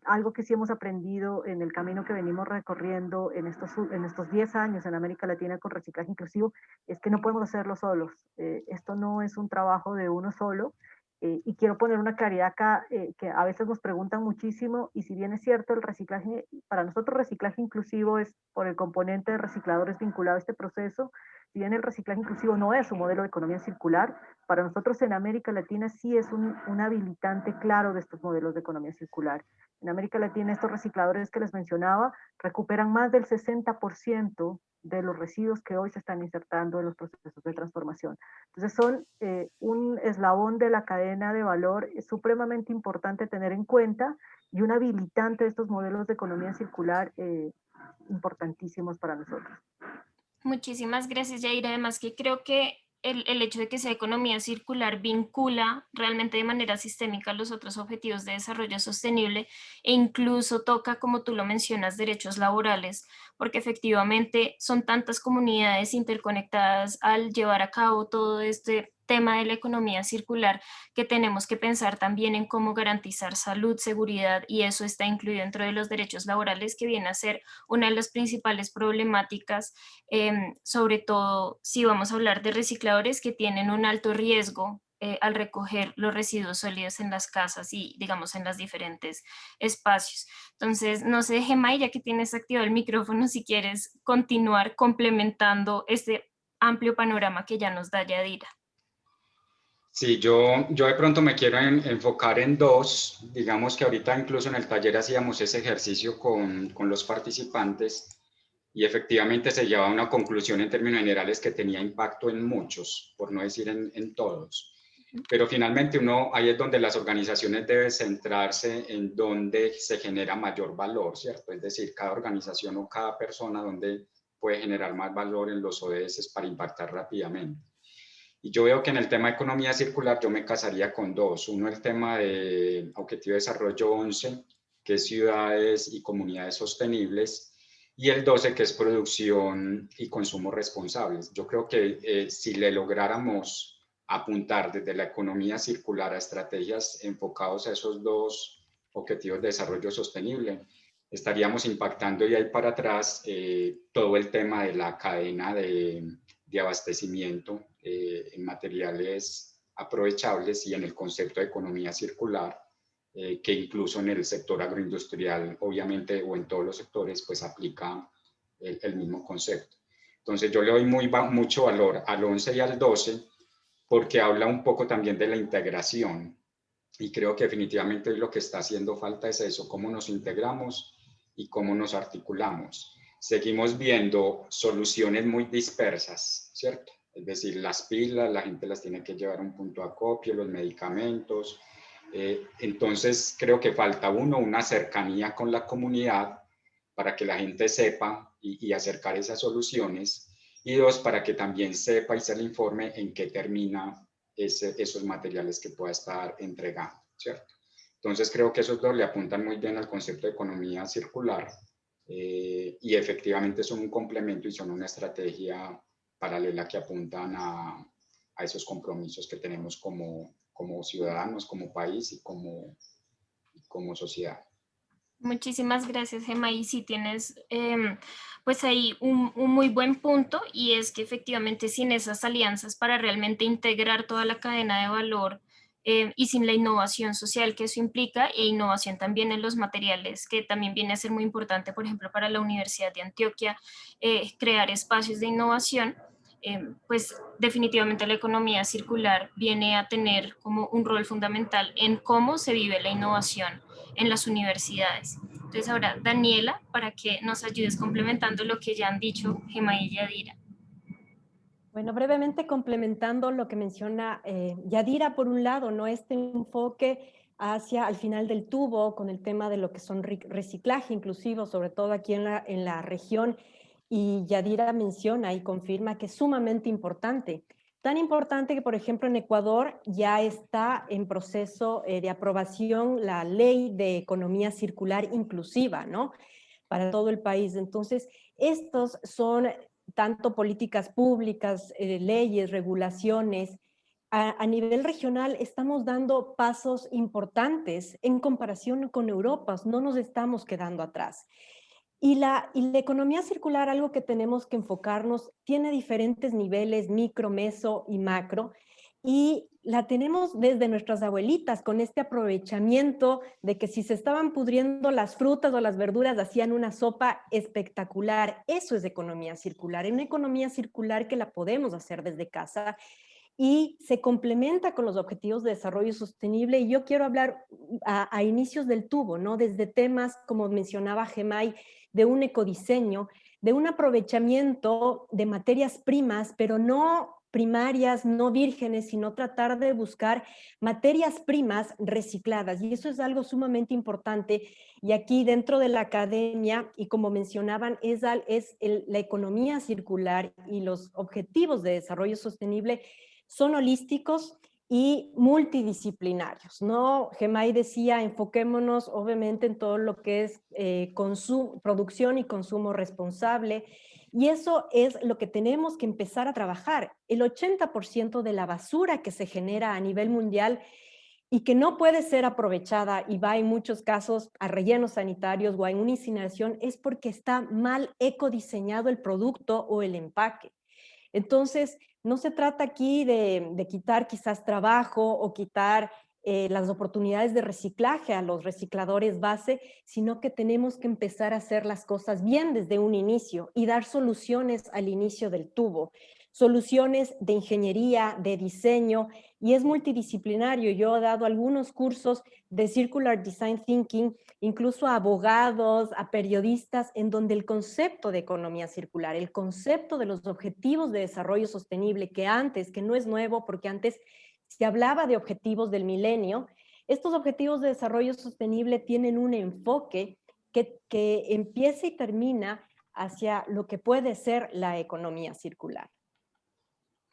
Algo que sí hemos aprendido en el camino que venimos recorriendo en estos 10 años en América Latina con reciclaje inclusivo es que no podemos hacerlo solos. Esto no es un trabajo de uno solo. Y quiero poner una claridad acá, que a veces nos preguntan muchísimo, y si bien es cierto, el reciclaje, para nosotros reciclaje inclusivo es por el componente de recicladores vinculado a este proceso, si bien el reciclaje inclusivo no es un modelo de economía circular, para nosotros en América Latina sí es un habilitante claro de estos modelos de economía circular. En América Latina estos recicladores que les mencionaba recuperan más del 60% de los residuos que hoy se están insertando en los procesos de transformación. Entonces son un eslabón de la cadena de valor supremamente importante tener en cuenta, y un habilitante de estos modelos de economía circular importantísimos para nosotros. Muchísimas gracias, Yair. Además que creo que el hecho de que sea economía circular vincula realmente de manera sistémica los otros objetivos de desarrollo sostenible, e incluso toca, como tú lo mencionas, derechos laborales, porque efectivamente son tantas comunidades interconectadas al llevar a cabo todo este tema de la economía circular, que tenemos que pensar también en cómo garantizar salud, seguridad, y eso está incluido dentro de los derechos laborales, que viene a ser una de las principales problemáticas, sobre todo si vamos a hablar de recicladores que tienen un alto riesgo al recoger los residuos sólidos en las casas y, digamos, en los diferentes espacios. Entonces, no sé, Gemma, ya que tienes activado el micrófono, si quieres continuar complementando este amplio panorama que ya nos da Yadira. Sí, yo de pronto me quiero enfocar en dos. Digamos que ahorita incluso en el taller hacíamos ese ejercicio con los participantes, y efectivamente se llevaba a una conclusión en términos generales que tenía impacto en muchos, por no decir en todos. Pero finalmente ahí es donde las organizaciones deben centrarse en donde se genera mayor valor, ¿cierto? Es decir, cada organización o cada persona donde puede generar más valor en los ODS para impactar rápidamente. Y yo veo que en el tema de economía circular yo me casaría con dos. Uno, el tema de Objetivo de Desarrollo 11, que es ciudades y comunidades sostenibles, y el 12, que es producción y consumo responsables. Yo creo que si le lográramos apuntar desde la economía circular a estrategias enfocadas a esos dos objetivos de desarrollo sostenible, estaríamos impactando de ahí para atrás todo el tema de la cadena de abastecimiento en materiales aprovechables y en el concepto de economía circular, que incluso en el sector agroindustrial, obviamente, o en todos los sectores, pues aplica el mismo concepto. Entonces yo le doy mucho valor al 11 y al 12 porque habla un poco también de la integración, y creo que definitivamente lo que está haciendo falta es eso, cómo nos integramos y cómo nos articulamos. Seguimos viendo soluciones muy dispersas, ¿cierto? Es decir, las pilas, la gente las tiene que llevar a un punto de acopio, los medicamentos. Entonces, creo que falta una cercanía con la comunidad para que la gente sepa y acercar esas soluciones. Y dos, para que también sepa y se le informe en qué termina esos materiales que pueda estar entregando, ¿cierto? Entonces, creo que esos dos le apuntan muy bien al concepto de economía circular. Y efectivamente son un complemento y son una estrategia paralela que apuntan a esos compromisos que tenemos como como ciudadanos, como país y como sociedad. Muchísimas gracias, Gemma. Y sí tienes pues ahí un muy buen punto, y es que efectivamente sin esas alianzas para realmente integrar toda la cadena de valor y sin la innovación social que eso implica, e innovación también en los materiales, que también viene a ser muy importante, por ejemplo, para la Universidad de Antioquia, crear espacios de innovación, pues definitivamente la economía circular viene a tener como un rol fundamental en cómo se vive la innovación en las universidades. Entonces ahora, Daniela, para que nos ayudes complementando lo que ya han dicho Gemma y Yadira. Bueno, brevemente complementando lo que menciona Yadira, por un lado, ¿no? Este enfoque hacia al final del tubo con el tema de lo que son reciclaje inclusivo, sobre todo aquí en la región, y Yadira menciona y confirma que es sumamente importante. Tan importante que, por ejemplo, en Ecuador ya está en proceso de aprobación la ley de economía circular inclusiva, ¿no? Para todo el país. Entonces, estos son tanto políticas públicas, leyes, regulaciones. A nivel regional estamos dando pasos importantes en comparación con Europa, no nos estamos quedando atrás. Y la economía circular, algo que tenemos que enfocarnos, tiene diferentes niveles, micro, meso y macro, y la tenemos desde nuestras abuelitas, con este aprovechamiento de que si se estaban pudriendo las frutas o las verduras, hacían una sopa espectacular. Eso es economía circular, una economía circular que la podemos hacer desde casa y se complementa con los objetivos de desarrollo sostenible. Y yo quiero hablar a inicios del tubo, ¿no? Desde temas, como mencionaba Gemay, de un ecodiseño, de un aprovechamiento de materias primas, pero no primarias, no vírgenes, sino tratar de buscar materias primas recicladas. Y eso es algo sumamente importante. Y aquí dentro de la academia, y como mencionaban, es la economía circular y los objetivos de desarrollo sostenible son holísticos y multidisciplinarios, ¿no? Gemay decía, enfoquémonos obviamente en todo lo que es producción y consumo responsable, y eso es lo que tenemos que empezar a trabajar. El 80% de la basura que se genera a nivel mundial y que no puede ser aprovechada y va en muchos casos a rellenos sanitarios o en una incineración es porque está mal ecodiseñado el producto o el empaque. Entonces, no se trata aquí de quitar quizás trabajo o quitar las oportunidades de reciclaje a los recicladores base, sino que tenemos que empezar a hacer las cosas bien desde un inicio y dar soluciones al inicio del tubo, soluciones de ingeniería, de diseño, y es multidisciplinario. Yo he dado algunos cursos de Circular Design Thinking, incluso a abogados, a periodistas, en donde el concepto de economía circular, el concepto de los objetivos de desarrollo sostenible, que no es nuevo, porque antes se hablaba de objetivos del milenio, estos objetivos de desarrollo sostenible tienen un enfoque que empieza y termina hacia lo que puede ser la economía circular.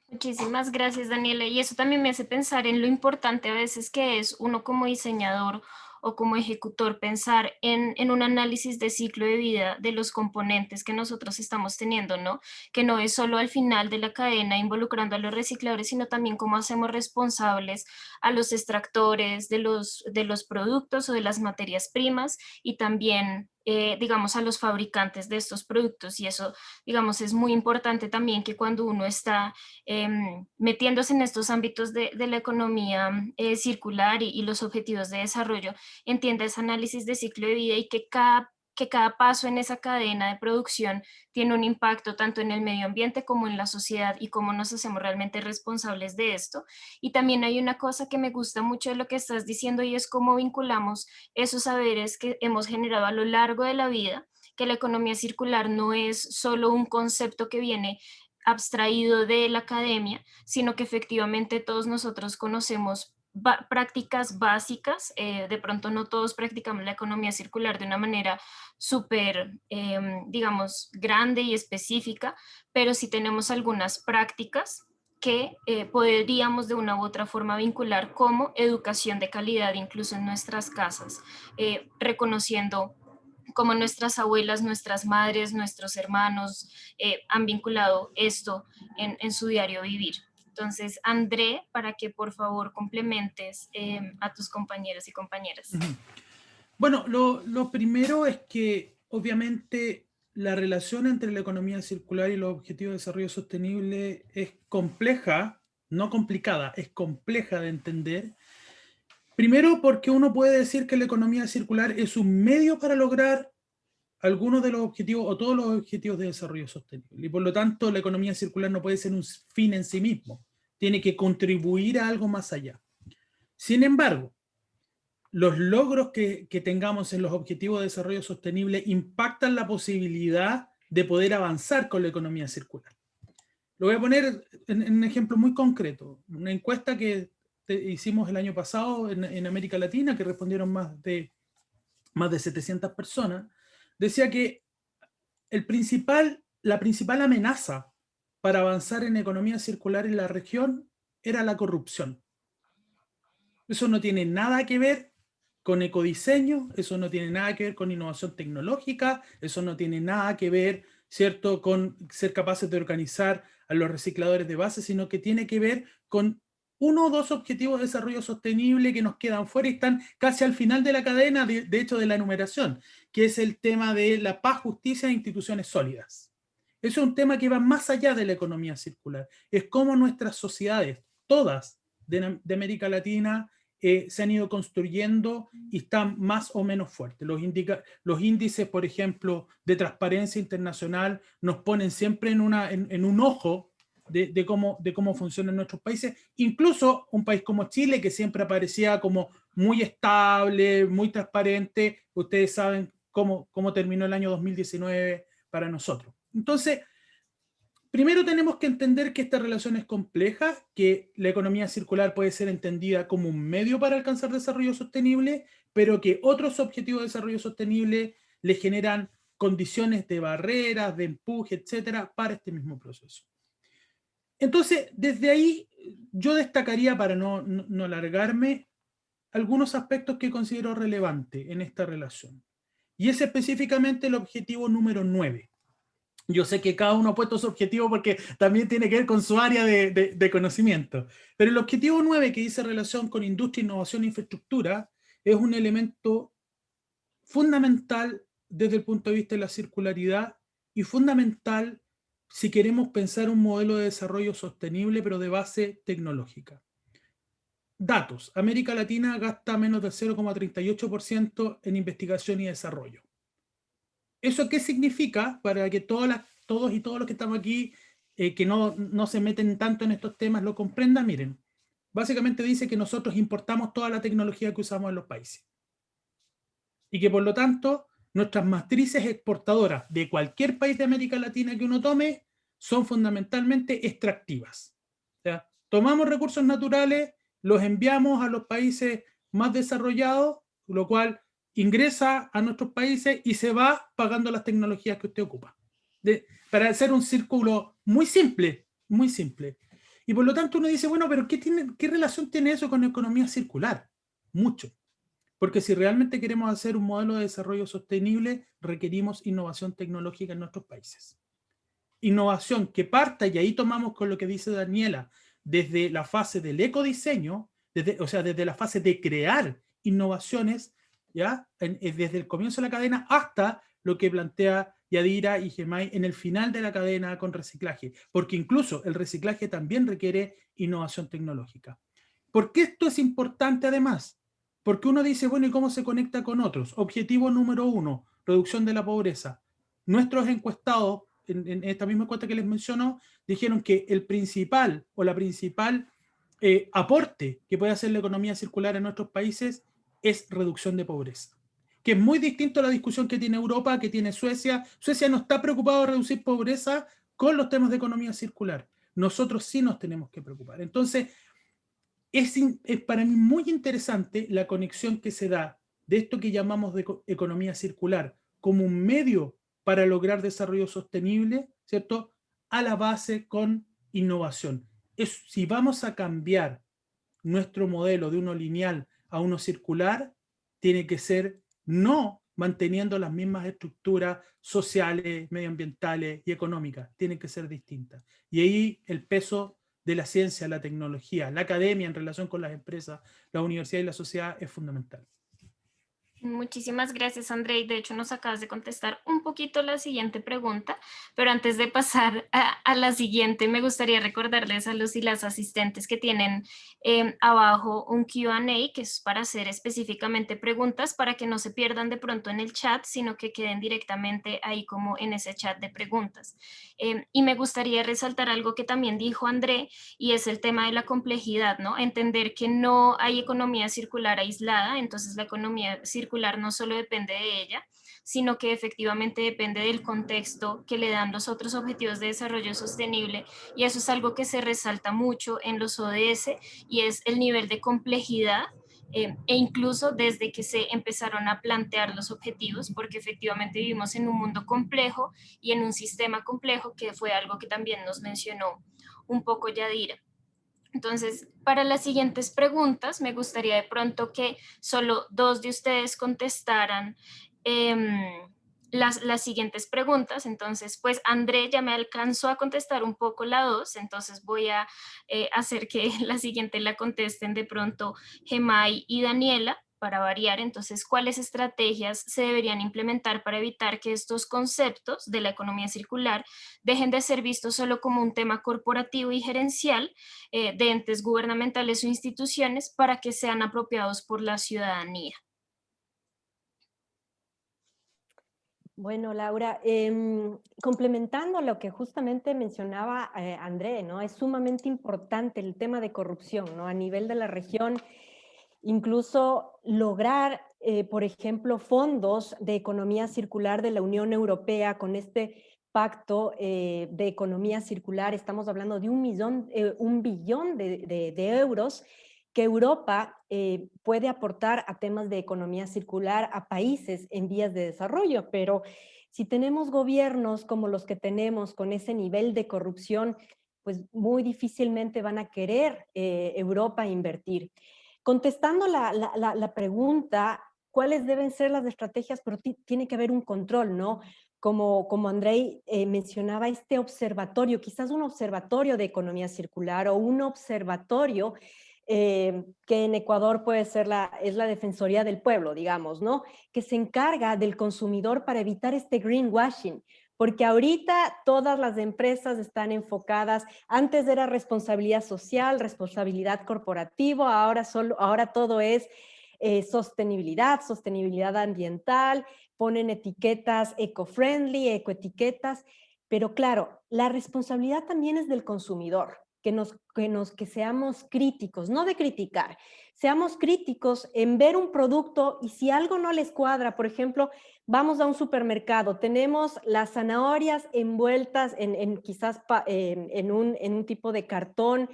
Muchísimas gracias, Daniela. Y eso también me hace pensar en lo importante a veces que es uno como diseñador o como ejecutor pensar en un análisis de ciclo de vida de los componentes que nosotros estamos teniendo, ¿no? Que no es solo al final de la cadena involucrando a los recicladores, sino también cómo hacemos responsables a los extractores de los productos o de las materias primas, y también, digamos, a los fabricantes de estos productos. Y eso, digamos, es muy importante también, que cuando uno está metiéndose en estos ámbitos de la economía circular y los objetivos de desarrollo, entienda ese análisis de ciclo de vida, y que cada paso en esa cadena de producción tiene un impacto tanto en el medio ambiente como en la sociedad, y cómo nos hacemos realmente responsables de esto. Y también hay una cosa que me gusta mucho de lo que estás diciendo, y es cómo vinculamos esos saberes que hemos generado a lo largo de la vida, que la economía circular no es solo un concepto que viene abstraído de la academia, sino que efectivamente todos nosotros conocemos prácticas básicas. De pronto no todos practicamos la economía circular de una manera súper, digamos, grande y específica, pero sí tenemos algunas prácticas que podríamos de una u otra forma vincular como educación de calidad, incluso en nuestras casas, reconociendo cómo nuestras abuelas, nuestras madres, nuestros hermanos han vinculado esto en su diario vivir. Entonces, André, para que por favor complementes a tus compañeros y compañeras. Bueno, lo primero es que obviamente la relación entre la economía circular y los objetivos de desarrollo sostenible es compleja, no complicada, es compleja de entender. Primero porque uno puede decir que la economía circular es un medio para lograr algunos de los objetivos o todos los objetivos de desarrollo sostenible. Y por lo tanto, la economía circular no puede ser un fin en sí mismo. Tiene que contribuir a algo más allá. Sin embargo, los logros que tengamos en los objetivos de desarrollo sostenible impactan la posibilidad de poder avanzar con la economía circular. Lo voy a poner en un ejemplo muy concreto. Una encuesta que hicimos el año pasado en América Latina, que respondieron más de 700 personas, decía que la principal amenaza para avanzar en economía circular en la región era la corrupción. Eso no tiene nada que ver con ecodiseño, eso no tiene nada que ver con innovación tecnológica, eso no tiene nada que ver, ¿cierto?, con ser capaces de organizar a los recicladores de base, sino que tiene que ver con uno o dos objetivos de desarrollo sostenible que nos quedan fuera y están casi al final de la cadena, de hecho, de la enumeración, que es el tema de la paz, justicia e instituciones sólidas. Eso es un tema que va más allá de la economía circular. Es cómo nuestras sociedades, todas de América Latina, se han ido construyendo y están más o menos fuertes. Los índices, por ejemplo, de transparencia internacional nos ponen siempre en un ojo de cómo funcionan nuestros países. Incluso un país como Chile, que siempre aparecía como muy estable, muy transparente. Ustedes saben cómo terminó el año 2019 para nosotros. Entonces, primero tenemos que entender que esta relación es compleja, que la economía circular puede ser entendida como un medio para alcanzar desarrollo sostenible, pero que otros objetivos de desarrollo sostenible le generan condiciones de barreras, de empuje, etcétera, para este mismo proceso. Entonces, desde ahí yo destacaría, para no alargarme, algunos aspectos que considero relevantes en esta relación. Y es específicamente el objetivo número 9. Yo sé que cada uno ha puesto su objetivo porque también tiene que ver con su área de conocimiento. Pero el objetivo 9, que dice relación con industria, innovación e infraestructura, es un elemento fundamental desde el punto de vista de la circularidad y fundamental si queremos pensar un modelo de desarrollo sostenible, pero de base tecnológica. Datos. América Latina gasta menos del 0,38% en investigación y desarrollo. ¿Eso qué significa? Para que todos y todos los que estamos aquí, que no se meten tanto en estos temas, lo comprendan, miren. Básicamente dice que nosotros importamos toda la tecnología que usamos en los países. Y que por lo tanto, nuestras matrices exportadoras de cualquier país de América Latina que uno tome, son fundamentalmente extractivas. O sea, tomamos recursos naturales, los enviamos a los países más desarrollados, lo cual ingresa a nuestros países y se va pagando las tecnologías que usted ocupa. Para hacer un círculo muy simple, muy simple. Y por lo tanto uno dice, bueno, pero ¿qué relación tiene eso con la economía circular? Mucho. Porque si realmente queremos hacer un modelo de desarrollo sostenible, requerimos innovación tecnológica en nuestros países. Innovación que parta, y ahí tomamos con lo que dice Daniela, desde la fase del ecodiseño, desde la fase de crear innovaciones, ¿ya? Desde el comienzo de la cadena hasta lo que plantea Yadira y Gemay en el final de la cadena con reciclaje, porque incluso el reciclaje también requiere innovación tecnológica. ¿Por qué esto es importante además? Porque uno dice, bueno, ¿y cómo se conecta con otros? Objetivo número 1, reducción de la pobreza. Nuestros encuestados, en esta misma encuesta que les menciono, dijeron que el principal o la principal aporte que puede hacer la economía circular en nuestros países es reducción de pobreza, que es muy distinto a la discusión que tiene Europa, que tiene Suecia. Suecia no está preocupado de reducir pobreza con los temas de economía circular. Nosotros sí nos tenemos que preocupar. Entonces, es para mí muy interesante la conexión que se da de esto que llamamos de economía circular como un medio para lograr desarrollo sostenible, ¿cierto?, a la base con innovación. Si vamos a cambiar nuestro modelo de uno lineal a uno circular, tiene que ser no manteniendo las mismas estructuras sociales, medioambientales y económicas, tienen que ser distintas. Y ahí el peso de la ciencia, la tecnología, la academia en relación con las empresas, la universidad y la sociedad es fundamental. Muchísimas gracias, André. Y de hecho nos acabas de contestar un poquito la siguiente pregunta, pero antes de pasar a la siguiente, me gustaría recordarles a los y las asistentes que tienen abajo un Q&A, que es para hacer específicamente preguntas, para que no se pierdan de pronto en el chat, sino que queden directamente ahí como en ese chat de preguntas. Y me gustaría resaltar algo que también dijo André, y es el tema de la complejidad, ¿no? Entender que no hay economía circular aislada, entonces la economía circular no solo depende de ella, sino que efectivamente depende del contexto que le dan los otros objetivos de desarrollo sostenible, y eso es algo que se resalta mucho en los ODS, y es el nivel de complejidad, e incluso desde que se empezaron a plantear los objetivos, porque efectivamente vivimos en un mundo complejo y en un sistema complejo, que fue algo que también nos mencionó un poco Yadira. Entonces, para las siguientes preguntas, me gustaría de pronto que solo 2 de ustedes contestaran las siguientes preguntas. Entonces, pues André ya me alcanzó a contestar un poco la 2, entonces voy a hacer que la siguiente la contesten de pronto Gemay y Daniela, para variar. Entonces, ¿cuáles estrategias se deberían implementar para evitar que estos conceptos de la economía circular dejen de ser vistos solo como un tema corporativo y gerencial de entes gubernamentales o instituciones, para que sean apropiados por la ciudadanía? Bueno, Laura, complementando lo que justamente mencionaba André, ¿no? Es sumamente importante el tema de corrupción, ¿no? A nivel de la región, incluso lograr, por ejemplo, fondos de economía circular de la Unión Europea con este pacto de economía circular. Estamos hablando de 1 billón de euros que Europa puede aportar a temas de economía circular a países en vías de desarrollo, pero si tenemos gobiernos como los que tenemos con ese nivel de corrupción, pues muy difícilmente van a querer Europa invertir. Contestando la pregunta, ¿cuáles deben ser las estrategias? Pero tiene que haber un control, ¿no? Como Andrei mencionaba, este observatorio, quizás un observatorio de economía circular o un observatorio que en Ecuador puede ser es la Defensoría del Pueblo, digamos, ¿no? Que se encarga del consumidor para evitar este greenwashing, porque ahorita todas las empresas están enfocadas, antes era responsabilidad social, responsabilidad corporativa, ahora todo es sostenibilidad ambiental, ponen etiquetas eco-friendly, ecoetiquetas, pero claro, la responsabilidad también es del consumidor. Que seamos críticos, no de criticar, seamos críticos en ver un producto y si algo no les cuadra, por ejemplo, vamos a un supermercado, tenemos las zanahorias envueltas quizás en un tipo de cartón,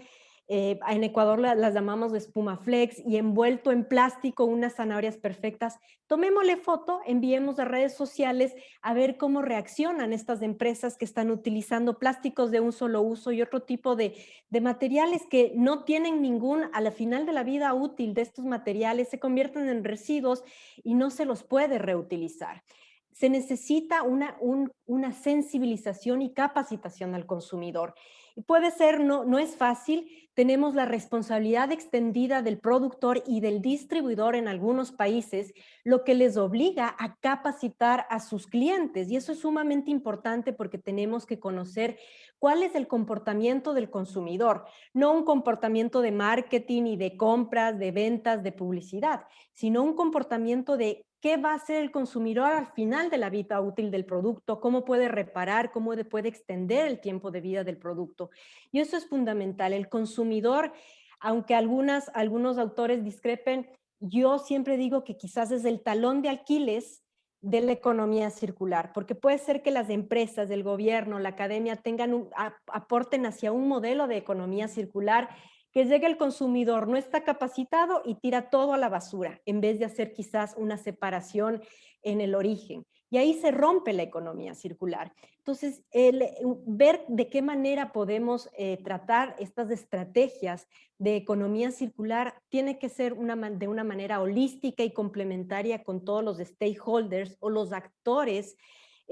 en Ecuador las llamamos de espuma flex y envuelto en plástico unas zanahorias perfectas. Tomémosle foto, enviemos a redes sociales a ver cómo reaccionan estas empresas que están utilizando plásticos de un solo uso y otro tipo de materiales que no tienen a la final de la vida útil de estos materiales, se convierten en residuos y no se los puede reutilizar. Se necesita una sensibilización y capacitación al consumidor. Y puede ser, no es fácil, tenemos la responsabilidad extendida del productor y del distribuidor en algunos países, lo que les obliga a capacitar a sus clientes. Y eso es sumamente importante porque tenemos que conocer cuál es el comportamiento del consumidor, no un comportamiento de marketing y de compras, de ventas, de publicidad, sino un comportamiento de qué va a hacer el consumidor al final de la vida útil del producto, cómo puede reparar, cómo puede extender el tiempo de vida del producto. Y eso es fundamental. El consumidor, aunque algunos autores discrepen, yo siempre digo que quizás es el talón de Aquiles de la economía circular, porque puede ser que las empresas, el gobierno, la academia aporten hacia un modelo de economía circular que llegue el consumidor, no está capacitado y tira todo a la basura, en vez de hacer quizás una separación en el origen. Y ahí se rompe la economía circular. Entonces, ver de qué manera podemos tratar estas estrategias de economía circular tiene que ser de una manera holística y complementaria con todos los stakeholders o los actores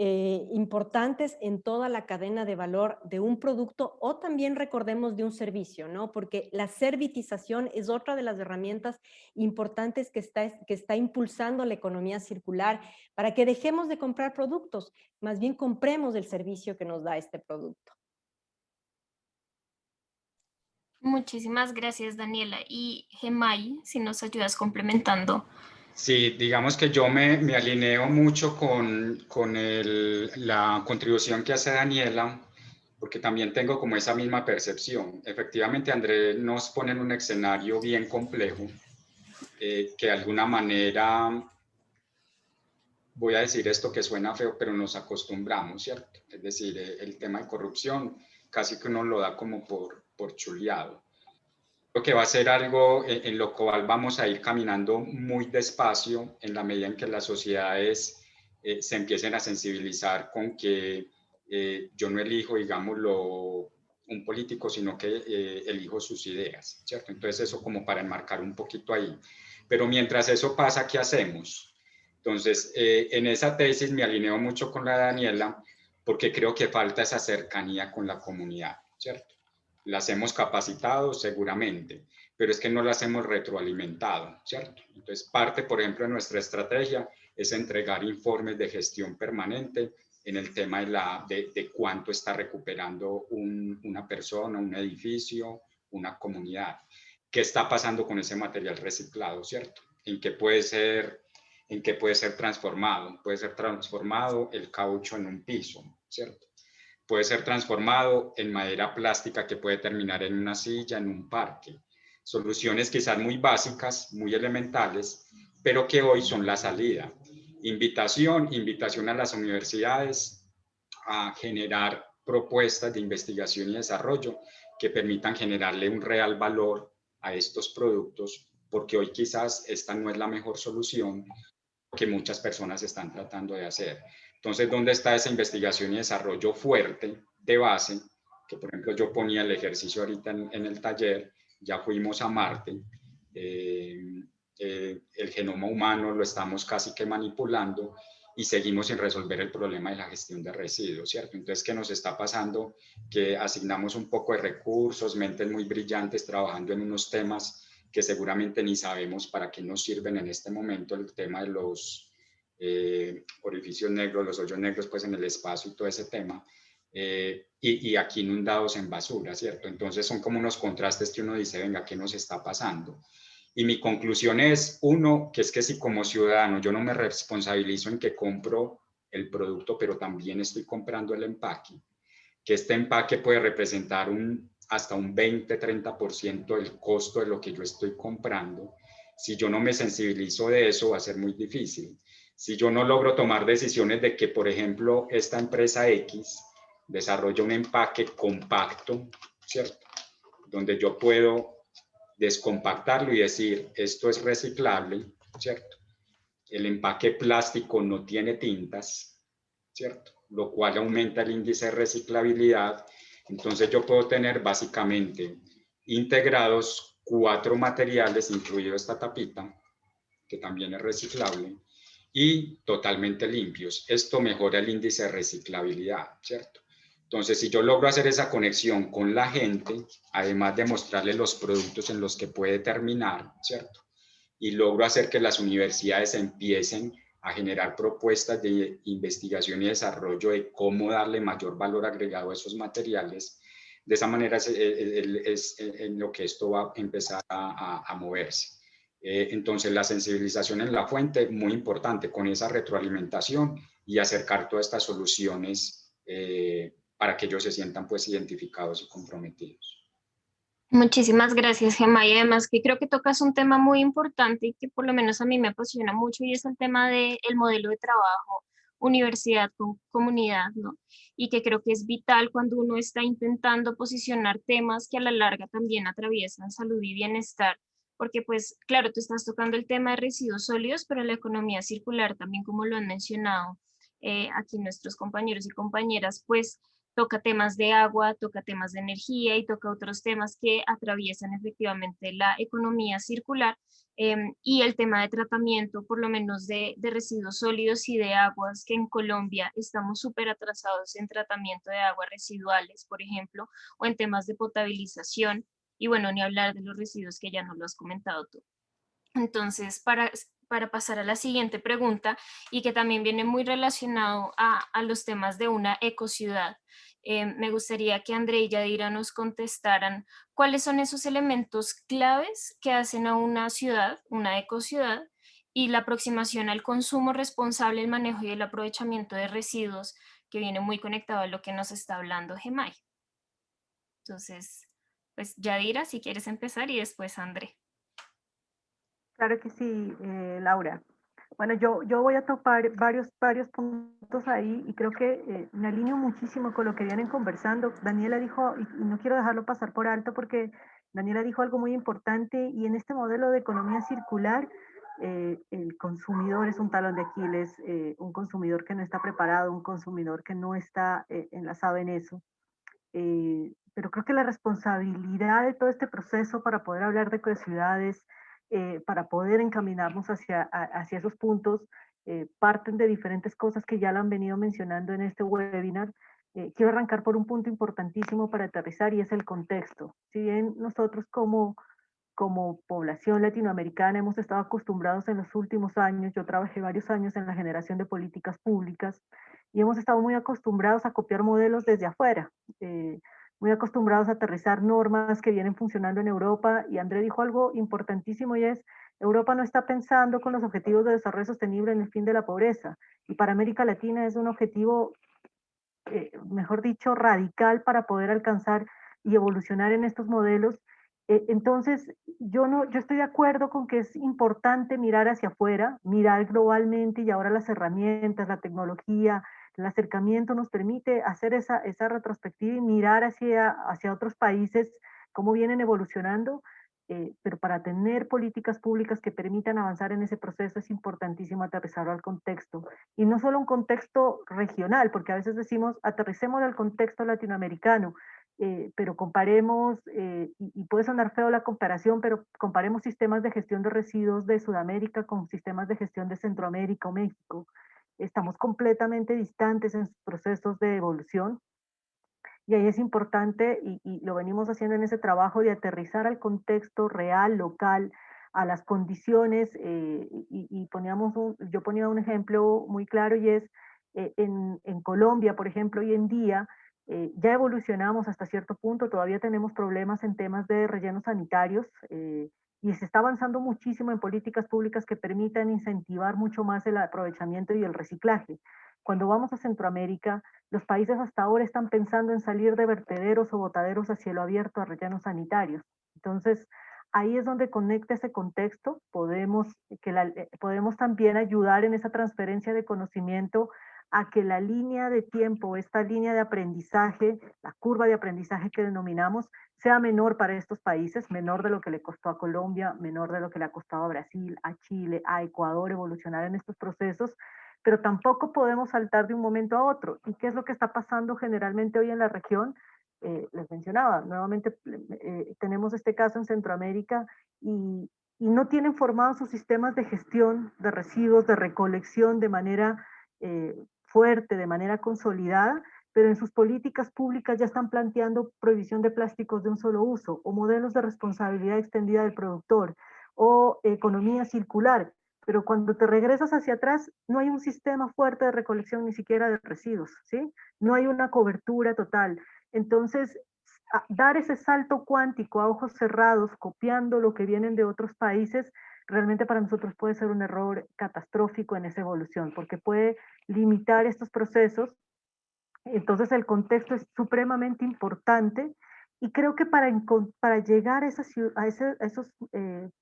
importantes en toda la cadena de valor de un producto o también recordemos de un servicio, ¿no? Porque la servitización es otra de las herramientas importantes que está impulsando la economía circular para que dejemos de comprar productos, más bien compremos el servicio que nos da este producto. Muchísimas gracias, Daniela. Y Gemay, si nos ayudas complementando. Sí, digamos que yo me alineo mucho con la contribución que hace Daniela, porque también tengo como esa misma percepción. Efectivamente, André nos pone en un escenario bien complejo, que de alguna manera, voy a decir esto que suena feo, pero nos acostumbramos, ¿cierto? Es decir, el tema de corrupción casi que uno lo da como por chuleado. Creo que va a ser algo en lo cual vamos a ir caminando muy despacio en la medida en que las sociedades se empiecen a sensibilizar con que yo no elijo, digámoslo, un político, sino que elijo sus ideas, ¿cierto? Entonces eso como para enmarcar un poquito ahí. Pero mientras eso pasa, ¿qué hacemos? Entonces, en esa tesis me alineo mucho con la de Daniela porque creo que falta esa cercanía con la comunidad, ¿cierto? Las hemos capacitado seguramente, pero es que no las hemos retroalimentado, ¿cierto? Entonces, parte, por ejemplo, de nuestra estrategia es entregar informes de gestión permanente en el tema de cuánto está recuperando una persona, un edificio, una comunidad. ¿Qué está pasando con ese material reciclado, ¿cierto? ¿En qué puede ser transformado? Puede ser transformado el caucho en un piso, ¿cierto? Puede ser transformado en madera plástica que puede terminar en una silla, en un parque. Soluciones quizás muy básicas, muy elementales, pero que hoy son la salida. Invitación a las universidades a generar propuestas de investigación y desarrollo que permitan generarle un real valor a estos productos, porque hoy quizás esta no es la mejor solución que muchas personas están tratando de hacer. Entonces, ¿dónde está esa investigación y desarrollo fuerte de base? Que, por ejemplo, yo ponía el ejercicio ahorita en el taller, ya fuimos a Marte, el genoma humano lo estamos casi que manipulando y seguimos sin resolver el problema de la gestión de residuos, ¿cierto? Entonces, ¿qué nos está pasando? Que asignamos un poco de recursos, mentes muy brillantes trabajando en unos temas que seguramente ni sabemos para qué nos sirven en este momento, el tema de los orificios negros, los hoyos negros pues en el espacio y todo ese tema, y aquí inundados en basura, ¿cierto? Entonces son como unos contrastes que uno dice, venga, ¿qué nos está pasando? Y mi conclusión es, uno, que es que si como ciudadano yo no me responsabilizo en que compro el producto, pero también estoy comprando el empaque, que este empaque puede representar hasta un 20-30% del costo de lo que yo estoy comprando. Si yo no me sensibilizo de eso, va a ser muy difícil. Si yo no logro tomar decisiones de que, por ejemplo, esta empresa X desarrolla un empaque compacto, ¿cierto? Donde yo puedo descompactarlo y decir, esto es reciclable, ¿cierto? El empaque plástico no tiene tintas, ¿cierto? Lo cual aumenta el índice de reciclabilidad. Entonces yo puedo tener básicamente integrados 4 materiales, incluido esta tapita, que también es reciclable, y totalmente limpios. Esto mejora el índice de reciclabilidad, ¿cierto? Entonces, si yo logro hacer esa conexión con la gente, además de mostrarle los productos en los que puede terminar, ¿cierto? Y logro hacer que las universidades empiecen a generar propuestas de investigación y desarrollo de cómo darle mayor valor agregado a esos materiales. De esa manera es en lo que esto va a empezar a moverse. Entonces, la sensibilización en la fuente, muy importante, con esa retroalimentación y acercar todas estas soluciones para que ellos se sientan pues identificados y comprometidos. Muchísimas gracias, Gemma. Y además que creo que tocas un tema muy importante y que por lo menos a mí me apasiona mucho y es el tema del modelo de trabajo, universidad con comunidad, ¿no? Y que creo que es vital cuando uno está intentando posicionar temas que a la larga también atraviesan salud y bienestar, porque pues claro, tú estás tocando el tema de residuos sólidos, pero la economía circular también, como lo han mencionado aquí nuestros compañeros y compañeras, pues toca temas de agua, toca temas de energía y toca otros temas que atraviesan efectivamente la economía circular, y el tema de tratamiento, por lo menos de residuos sólidos y de aguas, que en Colombia estamos súper atrasados en tratamiento de aguas residuales, por ejemplo, o en temas de potabilización, y bueno, ni hablar de los residuos que ya nos lo has comentado tú. Entonces, para pasar a la siguiente pregunta, y que también viene muy relacionado a los temas de una ecociudad, me gustaría que André y Yadira nos contestaran cuáles son esos elementos claves que hacen a una ciudad, una ecociudad, y la aproximación al consumo responsable, el manejo y el aprovechamiento de residuos, que viene muy conectado a lo que nos está hablando Gemay. Entonces, pues Yadira, si quieres empezar, y después André. Claro que sí, Laura. Bueno, yo voy a topar varios puntos ahí y creo que me alineo muchísimo con lo que vienen conversando. Daniela dijo, y no quiero dejarlo pasar por alto porque Daniela dijo algo muy importante, y en este modelo de economía circular, el consumidor es un talón de Aquiles, un consumidor que no está preparado, un consumidor que no está enlazado en eso. Pero creo que la responsabilidad de todo este proceso para poder hablar de ciudades, para poder encaminarnos hacia esos puntos, parten de diferentes cosas que ya lo han venido mencionando en este webinar. Quiero arrancar por un punto importantísimo para aterrizar, y es el contexto. Si bien nosotros como población latinoamericana hemos estado acostumbrados en los últimos años, yo trabajé varios años en la generación de políticas públicas, y hemos estado muy acostumbrados a copiar modelos desde afuera, muy acostumbrados a aterrizar normas que vienen funcionando en Europa, y André dijo algo importantísimo, y es: Europa no está pensando con los objetivos de desarrollo sostenible en el fin de la pobreza, y para América Latina es un objetivo, mejor dicho, radical para poder alcanzar y evolucionar en estos modelos. Entonces, yo estoy de acuerdo con que es importante mirar hacia afuera, mirar globalmente, y ahora las herramientas, la tecnología, el acercamiento nos permite hacer esa retrospectiva y mirar hacia otros países, cómo vienen evolucionando, pero para tener políticas públicas que permitan avanzar en ese proceso es importantísimo aterrizarlo al contexto. Y no solo un contexto regional, porque a veces decimos aterricemos al contexto latinoamericano, pero comparemos, y puede sonar feo la comparación, pero comparemos sistemas de gestión de residuos de Sudamérica con sistemas de gestión de Centroamérica o México. Estamos completamente distantes en sus procesos de evolución, y ahí es importante, y lo venimos haciendo en ese trabajo, de aterrizar al contexto real, local, a las condiciones, yo ponía un ejemplo muy claro, y es en Colombia, por ejemplo, hoy en día ya evolucionamos hasta cierto punto, todavía tenemos problemas en temas de rellenos sanitarios, y se está avanzando muchísimo en políticas públicas que permitan incentivar mucho más el aprovechamiento y el reciclaje. Cuando vamos a Centroamérica, los países hasta ahora están pensando en salir de vertederos o botaderos a cielo abierto a rellenos sanitarios. Entonces, ahí es donde conecta ese contexto, podemos también ayudar en esa transferencia de conocimiento a que la línea de tiempo, esta línea de aprendizaje, la curva de aprendizaje que denominamos, sea menor para estos países, menor de lo que le costó a Colombia, menor de lo que le ha costado a Brasil, a Chile, a Ecuador evolucionar en estos procesos, pero tampoco podemos saltar de un momento a otro. ¿Y qué es lo que está pasando generalmente hoy en la región? Les mencionaba, nuevamente tenemos este caso en Centroamérica, y no tienen formados sus sistemas de gestión de residuos, de recolección de manera fuerte, de manera consolidada, pero en sus políticas públicas ya están planteando prohibición de plásticos de un solo uso, o modelos de responsabilidad extendida del productor, o economía circular. Pero cuando te regresas hacia atrás, no hay un sistema fuerte de recolección ni siquiera de residuos, ¿sí? No hay una cobertura total. Entonces, dar ese salto cuántico a ojos cerrados, copiando lo que vienen de otros países, realmente para nosotros puede ser un error catastrófico en esa evolución, porque puede limitar estos procesos. Entonces, el contexto es supremamente importante, y creo que para llegar a esos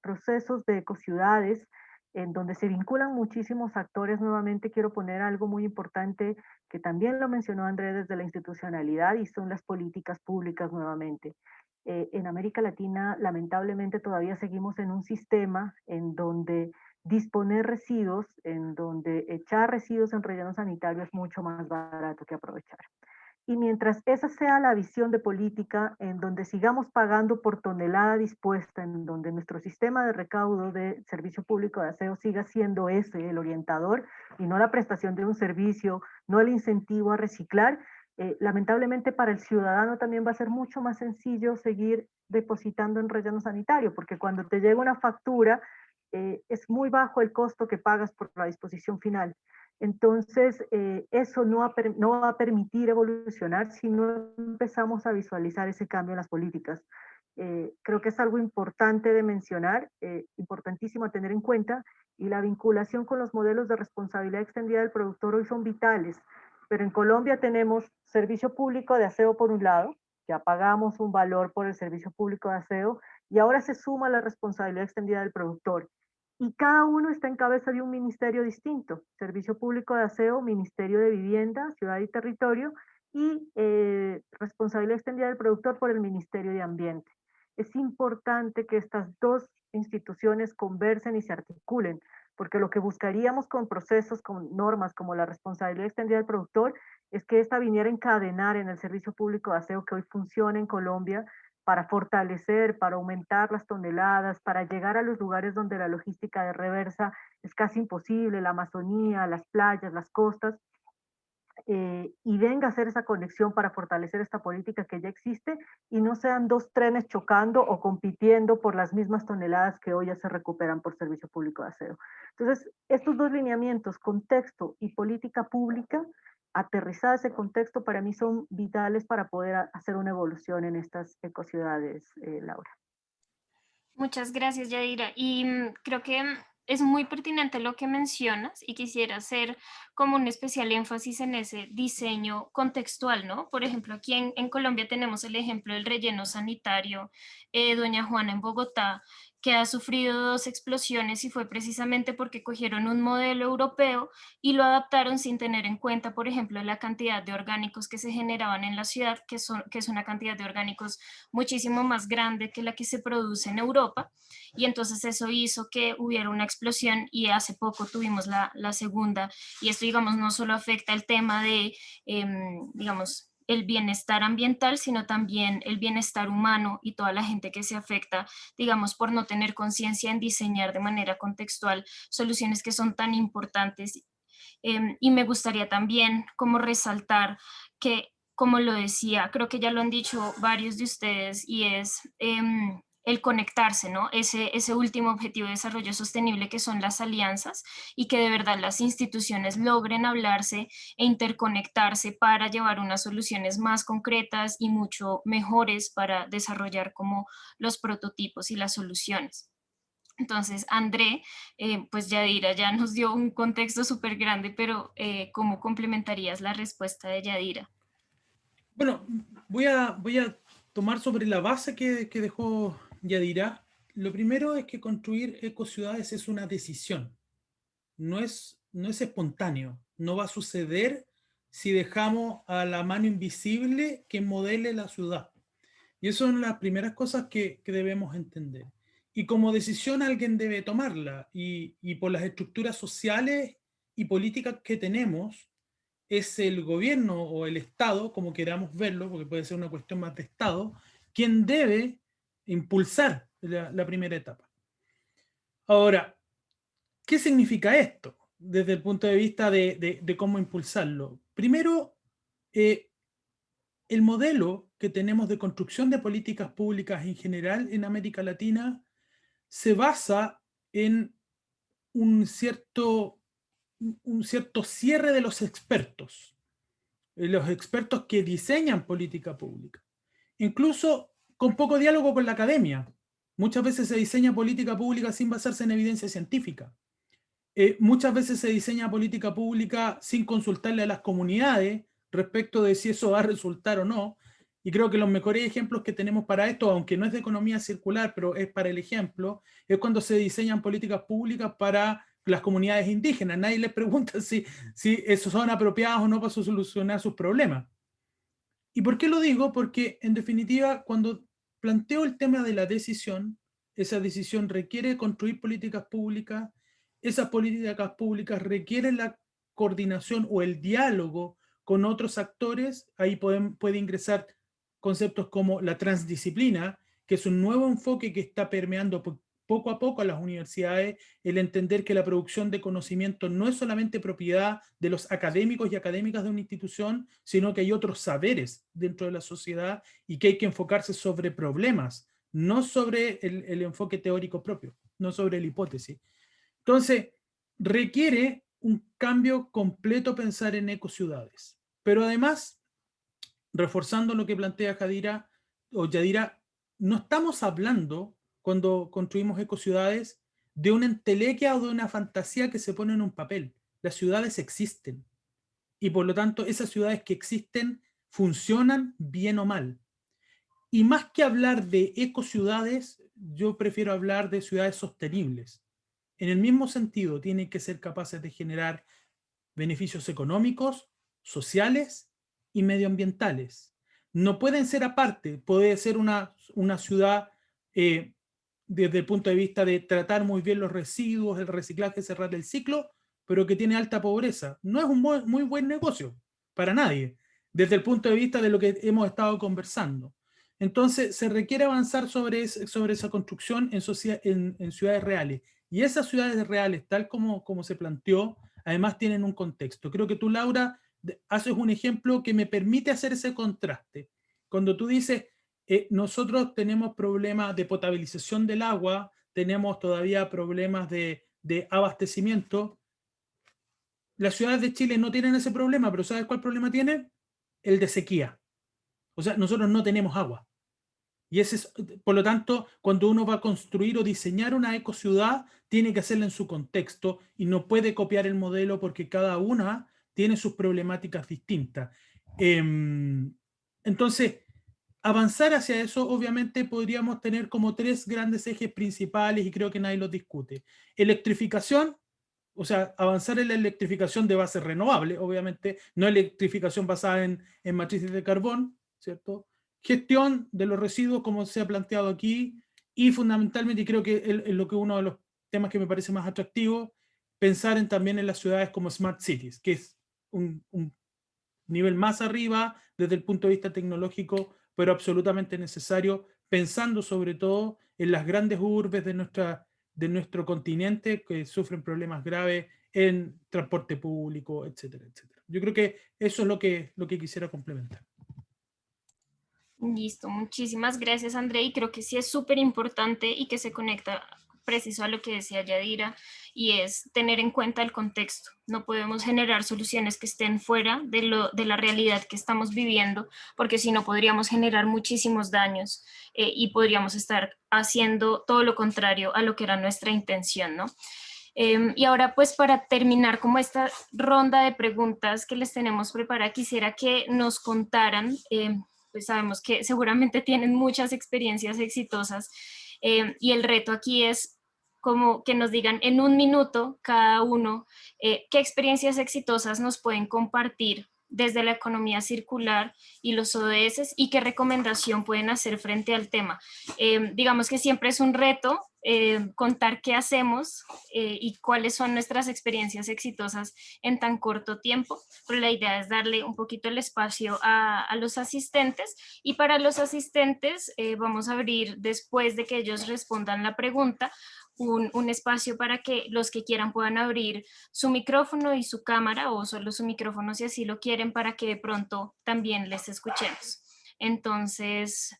procesos de ecociudades, en donde se vinculan muchísimos actores, nuevamente quiero poner algo muy importante que también lo mencionó Andrés desde la institucionalidad, y son las políticas públicas nuevamente. En América Latina, lamentablemente, todavía seguimos en un sistema en donde disponer residuos, en donde echar residuos en relleno sanitario es mucho más barato que aprovechar. Y mientras esa sea la visión de política, en donde sigamos pagando por tonelada dispuesta, en donde nuestro sistema de recaudo de servicio público de aseo siga siendo ese, el orientador, y no la prestación de un servicio, no el incentivo a reciclar, lamentablemente para el ciudadano también va a ser mucho más sencillo seguir depositando en relleno sanitario, porque cuando te llega una factura, es muy bajo el costo que pagas por la disposición final. Entonces, eso no va a permitir evolucionar si no empezamos a visualizar ese cambio en las políticas. Creo que es algo importante de mencionar, importantísimo a tener en cuenta, y la vinculación con los modelos de responsabilidad extendida del productor hoy son vitales. Pero en Colombia tenemos servicio público de aseo por un lado, ya pagamos un valor por el servicio público de aseo, y ahora se suma la responsabilidad extendida del productor. Y cada uno está en cabeza de un ministerio distinto: Servicio Público de Aseo, Ministerio de Vivienda, Ciudad y Territorio, y responsabilidad extendida del productor por el Ministerio de Ambiente. Es importante que estas dos instituciones conversen y se articulen, porque lo que buscaríamos con procesos, con normas como la responsabilidad extendida del productor, es que esta viniera a encadenar en el servicio público de aseo que hoy funciona en Colombia, para fortalecer, para aumentar las toneladas, para llegar a los lugares donde la logística de reversa es casi imposible, la Amazonía, las playas, las costas, y venga a hacer esa conexión para fortalecer esta política que ya existe, y no sean dos trenes chocando o compitiendo por las mismas toneladas que hoy ya se recuperan por servicio público de aseo. Entonces, estos dos lineamientos, contexto y política pública, aterrizada ese contexto, para mí son vitales para poder hacer una evolución en estas ecociudades, Laura. Muchas gracias, Yadira. Y creo que es muy pertinente lo que mencionas y quisiera hacer como un especial énfasis en ese diseño contextual, ¿no? Por ejemplo, aquí en Colombia tenemos el ejemplo del relleno sanitario Doña Juana en Bogotá, que ha sufrido 2 explosiones, y fue precisamente porque cogieron un modelo europeo y lo adaptaron sin tener en cuenta, por ejemplo, la cantidad de orgánicos que se generaban en la ciudad, que es una cantidad de orgánicos muchísimo más grande que la que se produce en Europa, y entonces eso hizo que hubiera una explosión, y hace poco tuvimos la segunda, y esto, digamos, no solo afecta el tema de, digamos, el bienestar ambiental, sino también el bienestar humano y toda la gente que se afecta, digamos, por no tener conciencia en diseñar de manera contextual soluciones que son tan importantes. Y me gustaría también como resaltar que, como lo decía, creo que ya lo han dicho varios de ustedes, y es el conectarse, ¿no? Ese último objetivo de desarrollo sostenible, que son las alianzas, y que de verdad las instituciones logren hablarse e interconectarse para llevar unas soluciones más concretas y mucho mejores para desarrollar como los prototipos y las soluciones. Entonces, André, pues Yadira ya nos dio un contexto súper grande, pero ¿cómo complementarías la respuesta de Yadira? Bueno, voy a tomar sobre la base que dejó Yadira. Lo primero es que construir ecociudades es una decisión, no es espontáneo, no va a suceder si dejamos a la mano invisible que modele la ciudad. Y eso son las primeras cosas que debemos entender. Y como decisión alguien debe tomarla, y por las estructuras sociales y políticas que tenemos, es el gobierno o el Estado, como queramos verlo, porque puede ser una cuestión más de Estado, quien debe impulsar la primera etapa. Ahora, ¿qué significa esto desde el punto de vista de cómo impulsarlo? Primero, el modelo que tenemos de construcción de políticas públicas en general en América Latina se basa en un cierto cierre de los expertos que diseñan política pública, incluso con poco diálogo con la academia. Muchas veces se diseña política pública sin basarse en evidencia científica. Muchas veces se diseña política pública sin consultarle a las comunidades respecto de si eso va a resultar o no. Y creo que los mejores ejemplos que tenemos para esto, aunque no es de economía circular, pero es para el ejemplo, es cuando se diseñan políticas públicas para las comunidades indígenas. Nadie les pregunta si esos son apropiados o no para solucionar sus problemas. ¿Y por qué lo digo? Porque, en definitiva, cuando planteo el tema de la decisión, esa decisión requiere construir políticas públicas, esas políticas públicas requieren la coordinación o el diálogo con otros actores. Ahí puede ingresar conceptos como la transdisciplina, que es un nuevo enfoque que está permeando poco a poco a las universidades, el entender que la producción de conocimiento no es solamente propiedad de los académicos y académicas de una institución, sino que hay otros saberes dentro de la sociedad y que hay que enfocarse sobre problemas, no sobre el enfoque teórico propio, no sobre la hipótesis. Entonces, requiere un cambio completo pensar en ecociudades. Pero además, reforzando lo que plantea Yadira, no estamos hablando, cuando construimos ecociudades, de una entelequia o de una fantasía que se pone en un papel. Las ciudades existen. Y por lo tanto, esas ciudades que existen funcionan bien o mal. Y más que hablar de ecociudades, yo prefiero hablar de ciudades sostenibles. En el mismo sentido, tienen que ser capaces de generar beneficios económicos, sociales y medioambientales. No pueden ser aparte, puede ser una ciudad desde el punto de vista de tratar muy bien los residuos, el reciclaje, cerrar el ciclo, pero que tiene alta pobreza. No es un muy buen negocio para nadie, desde el punto de vista de lo que hemos estado conversando. Entonces, se requiere avanzar sobre esa construcción en ciudades reales. Y esas ciudades reales, tal como se planteó, además tienen un contexto. Creo que tú, Laura, haces un ejemplo que me permite hacer ese contraste. Cuando tú dices, nosotros tenemos problemas de potabilización del agua, tenemos todavía problemas de abastecimiento. Las ciudades de Chile no tienen ese problema, pero ¿sabes cuál problema tienen? El de sequía. O sea, nosotros no tenemos agua. Y ese es, por lo tanto, cuando uno va a construir o diseñar una ecociudad, tiene que hacerla en su contexto y no puede copiar el modelo porque cada una tiene sus problemáticas distintas. Entonces, avanzar hacia eso, obviamente podríamos tener como 3 grandes ejes principales y creo que nadie los discute. Electrificación, o sea, avanzar en la electrificación de base renovable, obviamente, no electrificación basada en matrices de carbón, ¿cierto? Gestión de los residuos, como se ha planteado aquí, y fundamentalmente, y creo que es lo que uno de los temas que me parece más atractivo, pensar también en las ciudades como Smart Cities, que es un nivel más arriba desde el punto de vista tecnológico, pero absolutamente necesario, pensando sobre todo en las grandes urbes de nuestro continente que sufren problemas graves en transporte público, etcétera, etcétera. Yo creo que eso es lo que quisiera complementar. Listo, muchísimas gracias, André, y creo que sí es súper importante y que se conecta preciso a lo que decía Yadira, y es tener en cuenta el contexto. No podemos generar soluciones que estén fuera de la realidad que estamos viviendo, porque si no podríamos generar muchísimos daños y podríamos estar haciendo todo lo contrario a lo que era nuestra intención, ¿no? Y ahora, pues para terminar como esta ronda de preguntas que les tenemos preparada, quisiera que nos contaran, pues sabemos que seguramente tienen muchas experiencias exitosas y el reto aquí es como que nos digan en un minuto cada uno qué experiencias exitosas nos pueden compartir desde la economía circular y los ODS y qué recomendación pueden hacer frente al tema. Digamos que siempre es un reto contar qué hacemos y cuáles son nuestras experiencias exitosas en tan corto tiempo, pero la idea es darle un poquito el espacio a los asistentes y para los asistentes vamos a abrir después de que ellos respondan la pregunta un espacio para que los que quieran puedan abrir su micrófono y su cámara o solo su micrófono si así lo quieren para que de pronto también les escuchemos. Entonces,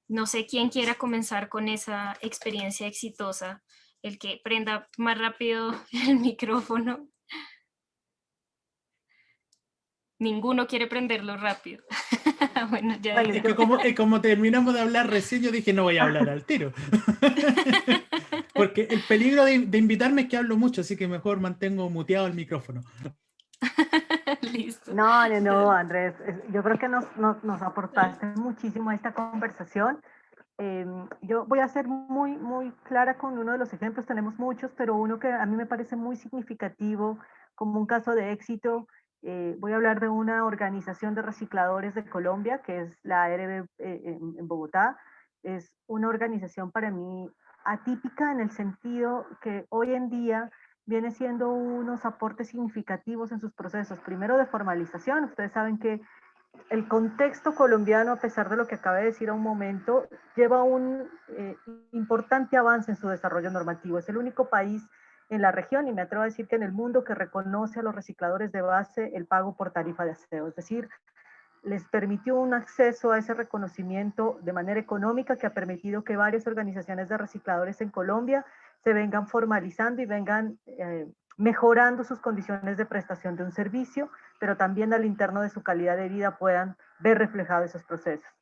no sé quién quiera comenzar con esa experiencia exitosa, el que prenda más rápido el micrófono. Ninguno quiere prenderlo rápido. Bueno, ya Vale, es que como terminamos de hablar recién, yo dije no voy a hablar al tiro. Porque el peligro de invitarme es que hablo mucho, así que mejor mantengo muteado el micrófono. Listo. No, Andrés, yo creo que nos aportaste muchísimo a esta conversación. Yo voy a ser muy clara con uno de los ejemplos, tenemos muchos, pero uno que a mí me parece muy significativo como un caso de éxito. Voy a hablar de una organización de recicladores de Colombia, que es la ARB en Bogotá. Es una organización para mí atípica en el sentido que hoy en día viene siendo unos aportes significativos en sus procesos, primero de formalización. Ustedes saben que el contexto colombiano, a pesar de lo que acabé de decir a un momento, lleva un importante avance en su desarrollo normativo. Es el único país en la región, y me atrevo a decir que en el mundo, que reconoce a los recicladores de base el pago por tarifa de aseo. Es decir, les permitió un acceso a ese reconocimiento de manera económica, que ha permitido que varias organizaciones de recicladores en Colombia se vengan formalizando y vengan mejorando sus condiciones de prestación de un servicio, pero también al interno de su calidad de vida puedan ver reflejados esos procesos.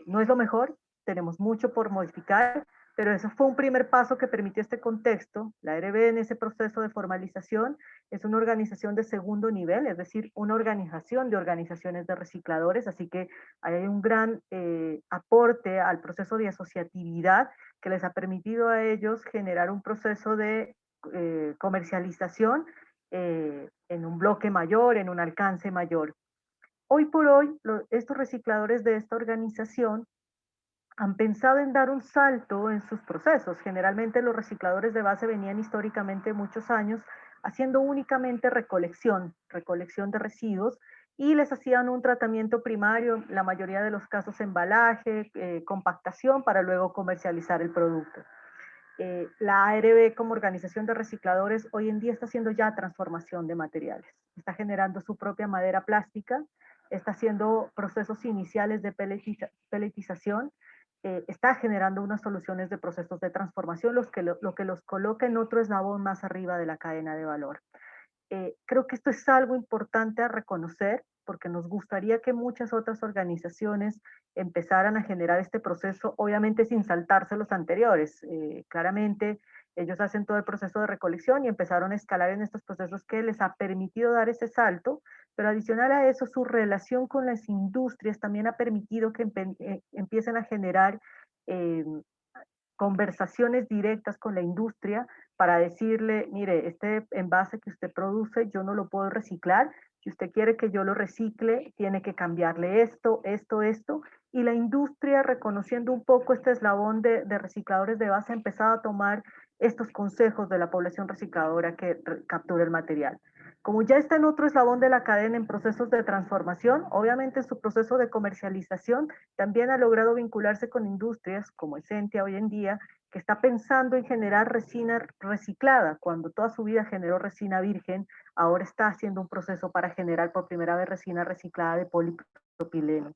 No es lo mejor, tenemos mucho por modificar, pero eso fue un primer paso que permitió este contexto. La ARB, en ese proceso de formalización, es una organización de segundo nivel, es decir, una organización de organizaciones de recicladores, así que hay un gran aporte al proceso de asociatividad que les ha permitido a ellos generar un proceso de comercialización en un bloque mayor, en un alcance mayor. Hoy por hoy, estos recicladores de esta organización han pensado en dar un salto en sus procesos. Generalmente los recicladores de base venían históricamente muchos años haciendo únicamente recolección de residuos, y les hacían un tratamiento primario, la mayoría de los casos embalaje, compactación, para luego comercializar el producto. La ARB, como organización de recicladores, hoy en día está haciendo ya transformación de materiales. Está generando su propia madera plástica, está haciendo procesos iniciales de pelletización, está generando unas soluciones de procesos de transformación, lo que los coloca en otro eslabón más arriba de la cadena de valor. Creo que esto es algo importante a reconocer, porque nos gustaría que muchas otras organizaciones empezaran a generar este proceso, obviamente sin saltarse los anteriores. Claramente ellos hacen todo el proceso de recolección y empezaron a escalar en estos procesos que les ha permitido dar ese salto, pero adicional a eso, su relación con las industrias también ha permitido que empiecen a generar conversaciones directas con la industria para decirle, mire, este envase que usted produce yo no lo puedo reciclar, si usted quiere que yo lo recicle, tiene que cambiarle esto, y la industria, reconociendo un poco este eslabón de recicladores de base, ha empezado a tomar estos consejos de la población recicladora que captura el material. Como ya está en otro eslabón de la cadena en procesos de transformación, obviamente en su proceso de comercialización también ha logrado vincularse con industrias como Esentia hoy en día, que está pensando en generar resina reciclada. Cuando toda su vida generó resina virgen, ahora está haciendo un proceso para generar por primera vez resina reciclada de polipropileno.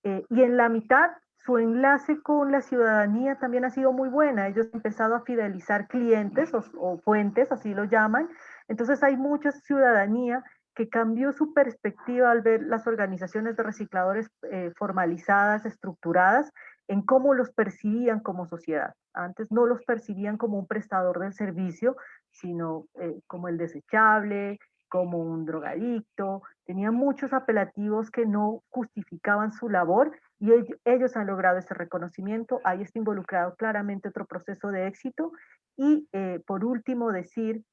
Y en la mitad, su enlace con la ciudadanía también ha sido muy buena. Ellos han empezado a fidelizar clientes o fuentes, así lo llaman. Entonces hay mucha ciudadanía que cambió su perspectiva al ver las organizaciones de recicladores formalizadas, estructuradas, en cómo los percibían como sociedad. Antes no los percibían como un prestador del servicio, sino como el desechable, como un drogadicto. Tenían muchos apelativos que no justificaban su labor, y ellos han logrado ese reconocimiento. Ahí está involucrado claramente otro proceso de éxito. Y por último, decir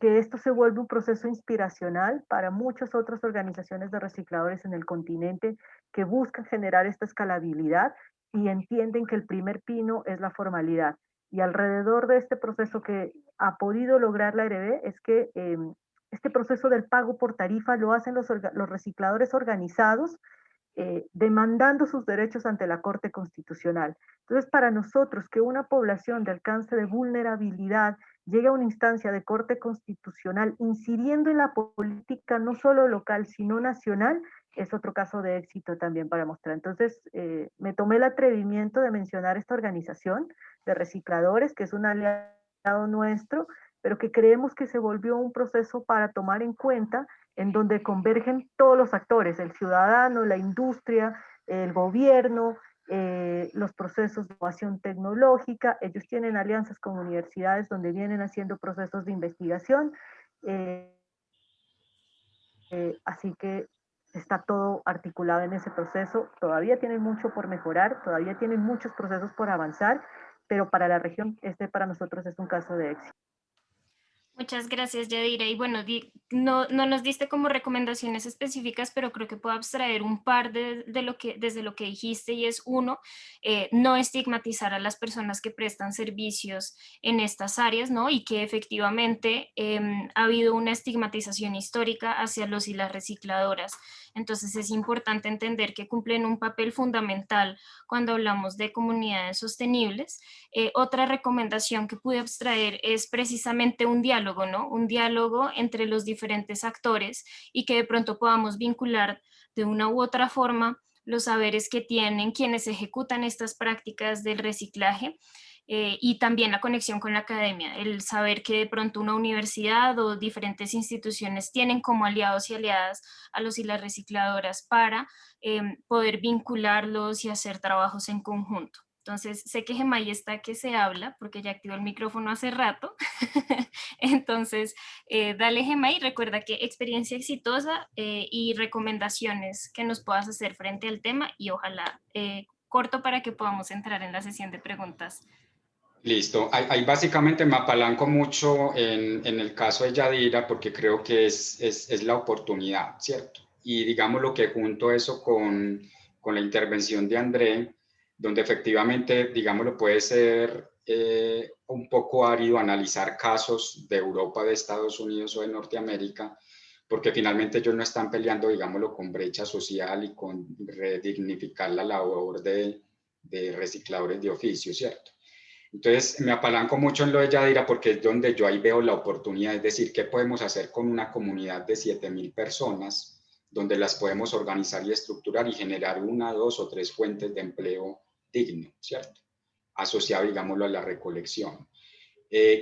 que esto se vuelve un proceso inspiracional para muchas otras organizaciones de recicladores en el continente que buscan generar esta escalabilidad y entienden que el primer pino es la formalidad. Y alrededor de este proceso que ha podido lograr la ARB es que este proceso del pago por tarifa lo hacen los recicladores organizados, demandando sus derechos ante la Corte Constitucional. Entonces, para nosotros, que una población de alcance de vulnerabilidad llegue a una instancia de Corte Constitucional incidiendo en la política no solo local, sino nacional, es otro caso de éxito también para mostrar. Entonces, me tomé el atrevimiento de mencionar esta organización de recicladores, que es un aliado nuestro, pero que creemos que se volvió un proceso para tomar en cuenta, en donde convergen todos los actores, el ciudadano, la industria, el gobierno, los procesos de innovación tecnológica. Ellos tienen alianzas con universidades donde vienen haciendo procesos de investigación, así que está todo articulado en ese proceso. Todavía tienen mucho por mejorar, todavía tienen muchos procesos por avanzar, pero para la región, para nosotros es un caso de éxito. Muchas gracias, Yadira. Y bueno, no nos diste como recomendaciones específicas, pero creo que puedo abstraer un par desde lo que dijiste, y es uno, no estigmatizar a las personas que prestan servicios en estas áreas, ¿no? Y que efectivamente ha habido una estigmatización histórica hacia los y las recicladoras. Entonces es importante entender que cumplen un papel fundamental cuando hablamos de comunidades sostenibles. Otra recomendación que pude abstraer es precisamente un diálogo, ¿no? Un diálogo entre los diferentes actores y que de pronto podamos vincular de una u otra forma los saberes que tienen quienes ejecutan estas prácticas del reciclaje. Y también la conexión con la academia, el saber que de pronto una universidad o diferentes instituciones tienen como aliados y aliadas a los y las recicladoras para poder vincularlos y hacer trabajos en conjunto. Entonces, sé que Gemay está que se habla, porque ya activó el micrófono hace rato. Entonces, dale Gemay, recuerda que experiencia exitosa y recomendaciones que nos puedas hacer frente al tema, y ojalá corto para que podamos entrar en la sesión de preguntas. Listo. Ahí básicamente me apalanco mucho en el caso de Yadira porque creo que es la oportunidad, ¿cierto? Y digamos lo que junto eso con la intervención de André, donde efectivamente, digámoslo, puede ser un poco árido analizar casos de Europa, de Estados Unidos o de Norteamérica, porque finalmente ellos no están peleando, digámoslo, con brecha social y con redignificar la labor de recicladores de oficio, ¿cierto? Entonces me apalanco mucho en lo de Yadira porque es donde yo ahí veo la oportunidad, es decir, ¿qué podemos hacer con una comunidad de 7.000 personas donde las podemos organizar y estructurar y generar 1, 2 o 3 fuentes de empleo digno, ¿cierto? Asociado, digámoslo, a la recolección.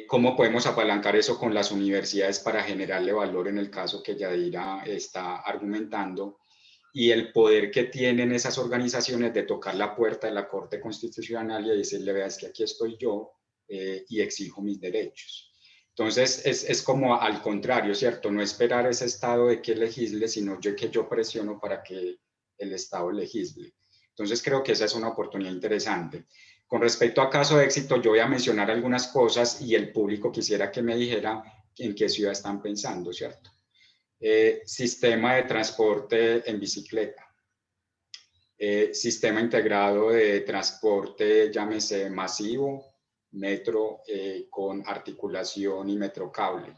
¿Cómo podemos apalancar eso con las universidades para generarle valor en el caso que Yadira está argumentando? Y el poder que tienen esas organizaciones de tocar la puerta de la Corte Constitucional y decirle, vea, es que aquí estoy yo y exijo mis derechos. Entonces, es como al contrario, ¿cierto? No esperar ese Estado de que legisle, sino que yo presiono para que el Estado legisle. Entonces, creo que esa es una oportunidad interesante. Con respecto a caso de éxito, yo voy a mencionar algunas cosas y el público quisiera que me dijera en qué ciudad están pensando, ¿cierto? Sistema de transporte en bicicleta, sistema integrado de transporte, llámese masivo, metro con articulación y metrocable,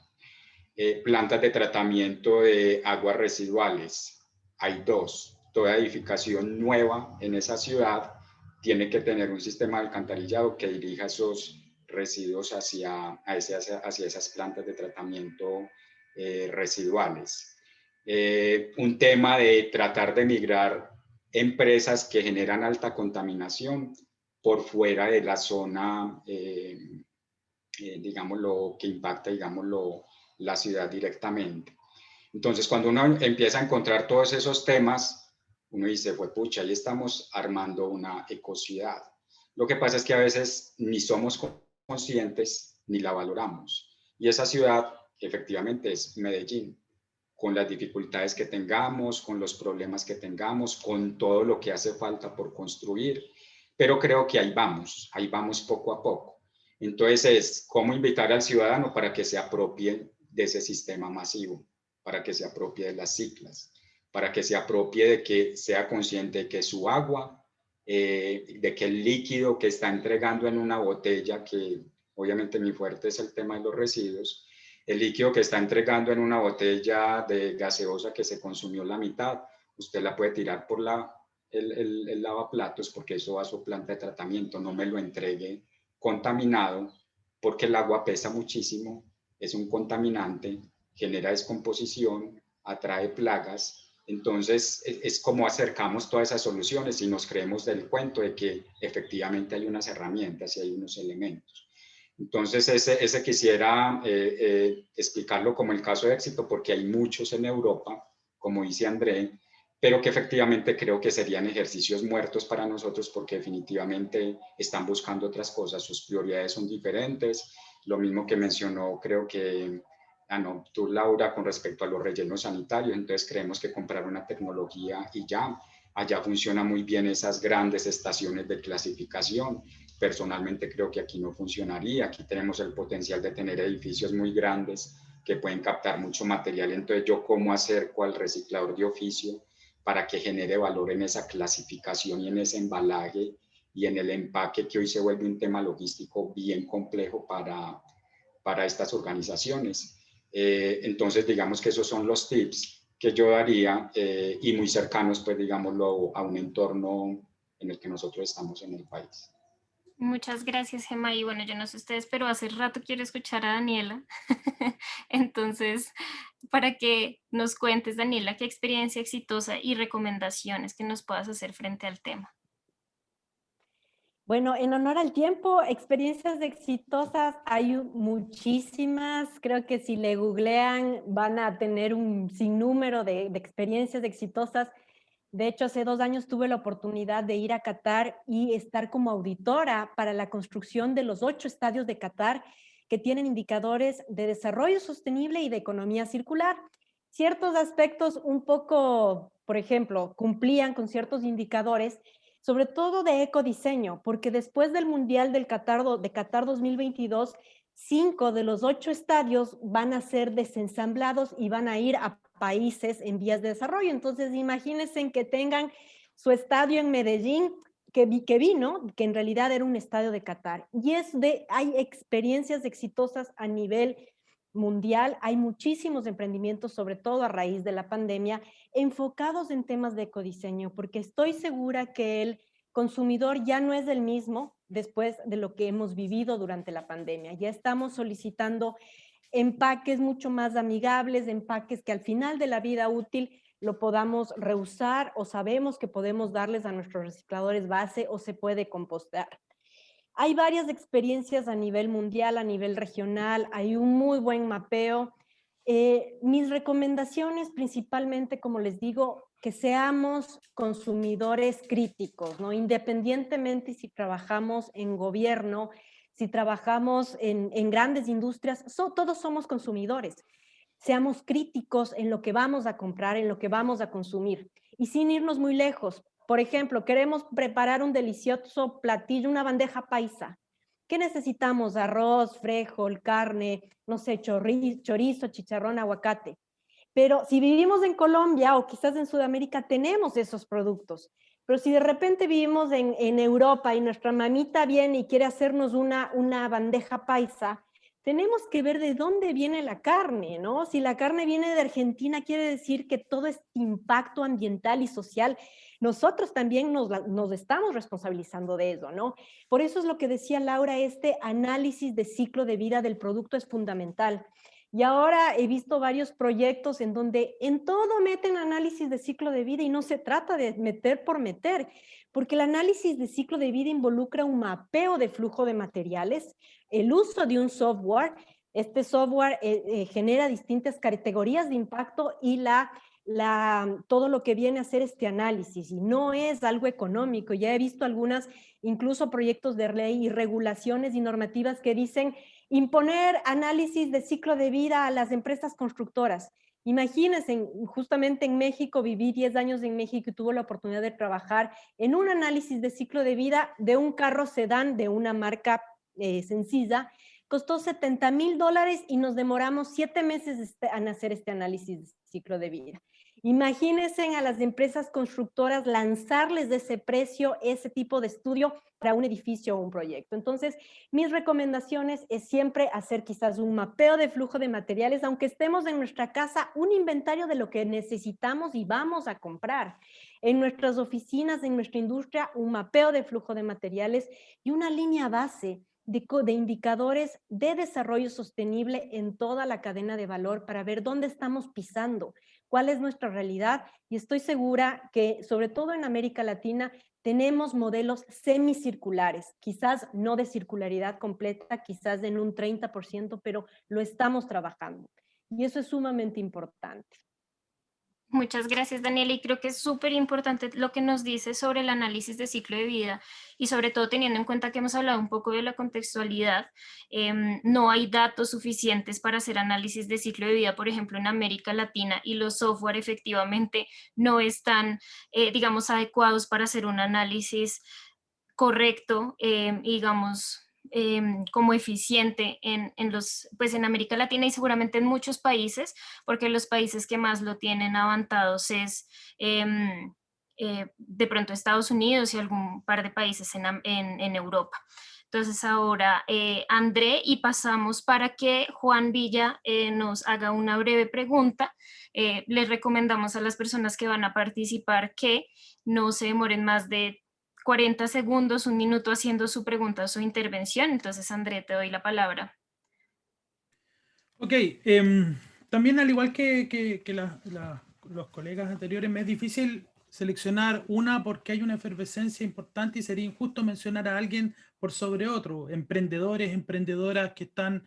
plantas de tratamiento de aguas residuales. Hay 2. Toda edificación nueva en esa ciudad tiene que tener un sistema de alcantarillado que dirija esos residuos hacia esas plantas de tratamiento residuales. Un tema de tratar de migrar empresas que generan alta contaminación por fuera de la zona, digámoslo, que impacta, digámoslo, la ciudad directamente. Entonces, cuando uno empieza a encontrar todos esos temas, uno dice, pues pucha, ahí estamos armando una ecociudad. Lo que pasa es que a veces ni somos conscientes ni la valoramos. Y esa ciudad efectivamente es Medellín, con las dificultades que tengamos, con los problemas que tengamos, con todo lo que hace falta por construir, pero creo que ahí vamos poco a poco. Entonces es cómo invitar al ciudadano para que se apropie de ese sistema masivo, para que se apropie de las ciclas, para que se apropie de que sea consciente de que su agua, de que el líquido que está entregando en una botella, que obviamente mi fuerte es el tema de los residuos, el líquido que está entregando en una botella de gaseosa que se consumió la mitad, usted la puede tirar por el lavaplatos porque eso va a su planta de tratamiento, no me lo entregue contaminado porque el agua pesa muchísimo, es un contaminante, genera descomposición, atrae plagas. Entonces es como acercamos todas esas soluciones y nos creemos del cuento de que efectivamente hay unas herramientas y hay unos elementos. Entonces ese quisiera explicarlo como el caso de éxito porque hay muchos en Europa, como dice André, pero que efectivamente creo que serían ejercicios muertos para nosotros porque definitivamente están buscando otras cosas, sus prioridades son diferentes. Lo mismo que mencionó, creo que tú, Laura, con respecto a los rellenos sanitarios, entonces creemos que comprar una tecnología y ya, allá funcionan muy bien esas grandes estaciones de clasificación. Personalmente creo que aquí no funcionaría, aquí tenemos el potencial de tener edificios muy grandes que pueden captar mucho material. Entonces, yo cómo acerco al reciclador de oficio para que genere valor en esa clasificación y en ese embalaje y en el empaque, que hoy se vuelve un tema logístico bien complejo para estas organizaciones. Entonces, digamos que esos son los tips que yo daría, y muy cercanos, pues, digámoslo, a un entorno en el que nosotros estamos en el país. Muchas gracias, Gemma. Y bueno, yo no sé ustedes, pero hace rato quiero escuchar a Daniela. Entonces, para que nos cuentes, Daniela, qué experiencia exitosa y recomendaciones que nos puedas hacer frente al tema. Bueno, en honor al tiempo, experiencias exitosas hay muchísimas. Creo que si le googlean van a tener un sinnúmero de experiencias exitosas. De hecho, hace 2 años tuve la oportunidad de ir a Qatar y estar como auditora para la construcción de los 8 estadios de Qatar que tienen indicadores de desarrollo sostenible y de economía circular. Ciertos aspectos un poco, por ejemplo, cumplían con ciertos indicadores, sobre todo de ecodiseño, porque después del Mundial de Qatar 2022, 5 de los 8 estadios van a ser desensamblados y van a ir a países en vías de desarrollo. Entonces, imagínense que tengan su estadio en Medellín, que vino, que en realidad era un estadio de Qatar. Y hay experiencias exitosas a nivel mundial, hay muchísimos emprendimientos, sobre todo a raíz de la pandemia, enfocados en temas de ecodiseño, porque estoy segura que el consumidor ya no es el mismo después de lo que hemos vivido durante la pandemia. Ya estamos solicitando empaques mucho más amigables, empaques que al final de la vida útil lo podamos reusar o sabemos que podemos darles a nuestros recicladores base o se puede compostar. Hay varias experiencias a nivel mundial, a nivel regional, hay un muy buen mapeo. Mis recomendaciones principalmente, como les digo, que seamos consumidores críticos, ¿no? Independientemente si trabajamos en gobierno, si trabajamos en grandes industrias, todos somos consumidores. Seamos críticos en lo que vamos a comprar, en lo que vamos a consumir. Y sin irnos muy lejos, por ejemplo, queremos preparar un delicioso platillo, una bandeja paisa. ¿Qué necesitamos? Arroz, frijol, carne, no sé, chorizo, chicharrón, aguacate. Pero si vivimos en Colombia o quizás en Sudamérica, tenemos esos productos. Pero si de repente vivimos en Europa y nuestra mamita viene y quiere hacernos una bandeja paisa, tenemos que ver de dónde viene la carne, ¿no? Si la carne viene de Argentina, quiere decir que todo este impacto ambiental y social, nosotros también nos estamos responsabilizando de eso, ¿no? Por eso es lo que decía Laura, este análisis de ciclo de vida del producto es fundamental. Y ahora he visto varios proyectos en donde en todo meten análisis de ciclo de vida y no se trata de meter por meter, porque el análisis de ciclo de vida involucra un mapeo de flujo de materiales, el uso de un software. Este software genera distintas categorías de impacto y todo lo que viene a hacer este análisis, y no es algo económico. Ya he visto incluso proyectos de ley y regulaciones y normativas que dicen imponer análisis de ciclo de vida a las empresas constructoras. Imagínense, justamente en México, viví 10 años en México y tuve la oportunidad de trabajar en un análisis de ciclo de vida de un carro sedán de una marca sencilla. Costó $70,000 y nos demoramos 7 meses en hacer este análisis de ciclo de vida. Imagínense a las empresas constructoras lanzarles de ese precio ese tipo de estudio para un edificio o un proyecto. Entonces, mis recomendaciones es siempre hacer quizás un mapeo de flujo de materiales, aunque estemos en nuestra casa, un inventario de lo que necesitamos y vamos a comprar. En nuestras oficinas, en nuestra industria, un mapeo de flujo de materiales y una línea base de indicadores de desarrollo sostenible en toda la cadena de valor para ver dónde estamos pisando, cuál es nuestra realidad. Y estoy segura que, sobre todo en América Latina, tenemos modelos semicirculares, quizás no de circularidad completa, quizás en un 30%, pero lo estamos trabajando. Y eso es sumamente importante. Muchas gracias, Daniela, y creo que es súper importante lo que nos dices sobre el análisis de ciclo de vida y sobre todo teniendo en cuenta que hemos hablado un poco de la contextualidad. No hay datos suficientes para hacer análisis de ciclo de vida, por ejemplo, en América Latina, y los software efectivamente no están, digamos, adecuados para hacer un análisis correcto, digamos, como eficiente pues en América Latina y seguramente en muchos países, porque los países que más lo tienen avanzados es de pronto Estados Unidos y algún par de países en Europa. Entonces ahora André, y pasamos para que Juan Villa nos haga una breve pregunta. Les recomendamos a las personas que van a participar que no se demoren más de 40 segundos, un minuto haciendo su pregunta o su intervención. Entonces, André, te doy la palabra. Ok, también al igual que los colegas anteriores, me es difícil seleccionar una porque hay una efervescencia importante y sería injusto mencionar a alguien por sobre otro. Emprendedores, emprendedoras que están,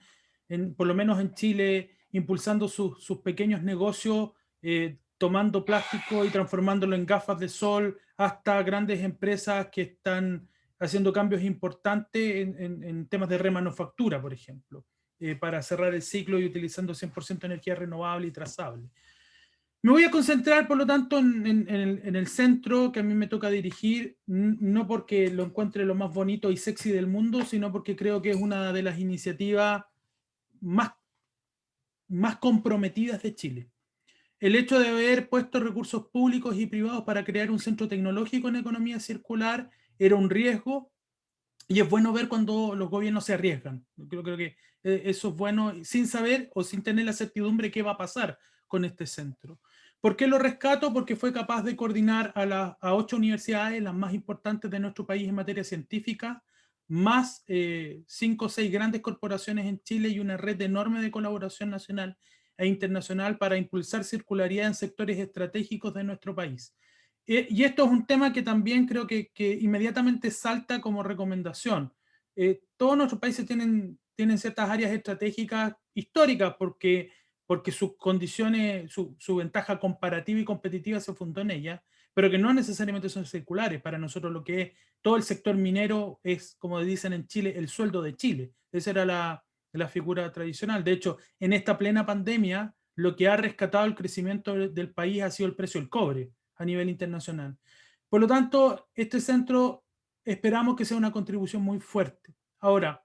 por lo menos en Chile, impulsando sus pequeños negocios, tomando plástico y transformándolo en gafas de sol, hasta grandes empresas que están haciendo cambios importantes en temas de remanufactura, por ejemplo, para cerrar el ciclo y utilizando 100% energía renovable y trazable. Me voy a concentrar, por lo tanto, en el centro que a mí me toca dirigir, no porque lo encuentre lo más bonito y sexy del mundo, sino porque creo que es una de las iniciativas más comprometidas de Chile. El hecho de haber puesto recursos públicos y privados para crear un centro tecnológico en economía circular era un riesgo, y es bueno ver cuando los gobiernos se arriesgan. Creo que eso es bueno, sin saber o sin tener la certidumbre qué va a pasar con este centro. ¿Por qué lo rescato? Porque fue capaz de coordinar a 8 universidades, las más importantes de nuestro país en materia científica, más 5 o 6 grandes corporaciones en Chile y una red enorme de colaboración nacional e internacional para impulsar circularidad en sectores estratégicos de nuestro país. Y esto es un tema que también creo que inmediatamente salta como recomendación. Todos nuestros países tienen ciertas áreas estratégicas históricas porque sus condiciones, su ventaja comparativa y competitiva se fundó en ellas, pero que no necesariamente son circulares. Para nosotros lo que es todo el sector minero es, como dicen en Chile, el sueldo de Chile. Esa era la figura tradicional. De hecho, en esta plena pandemia, lo que ha rescatado el crecimiento del país ha sido el precio del cobre a nivel internacional. Por lo tanto, este centro esperamos que sea una contribución muy fuerte. Ahora,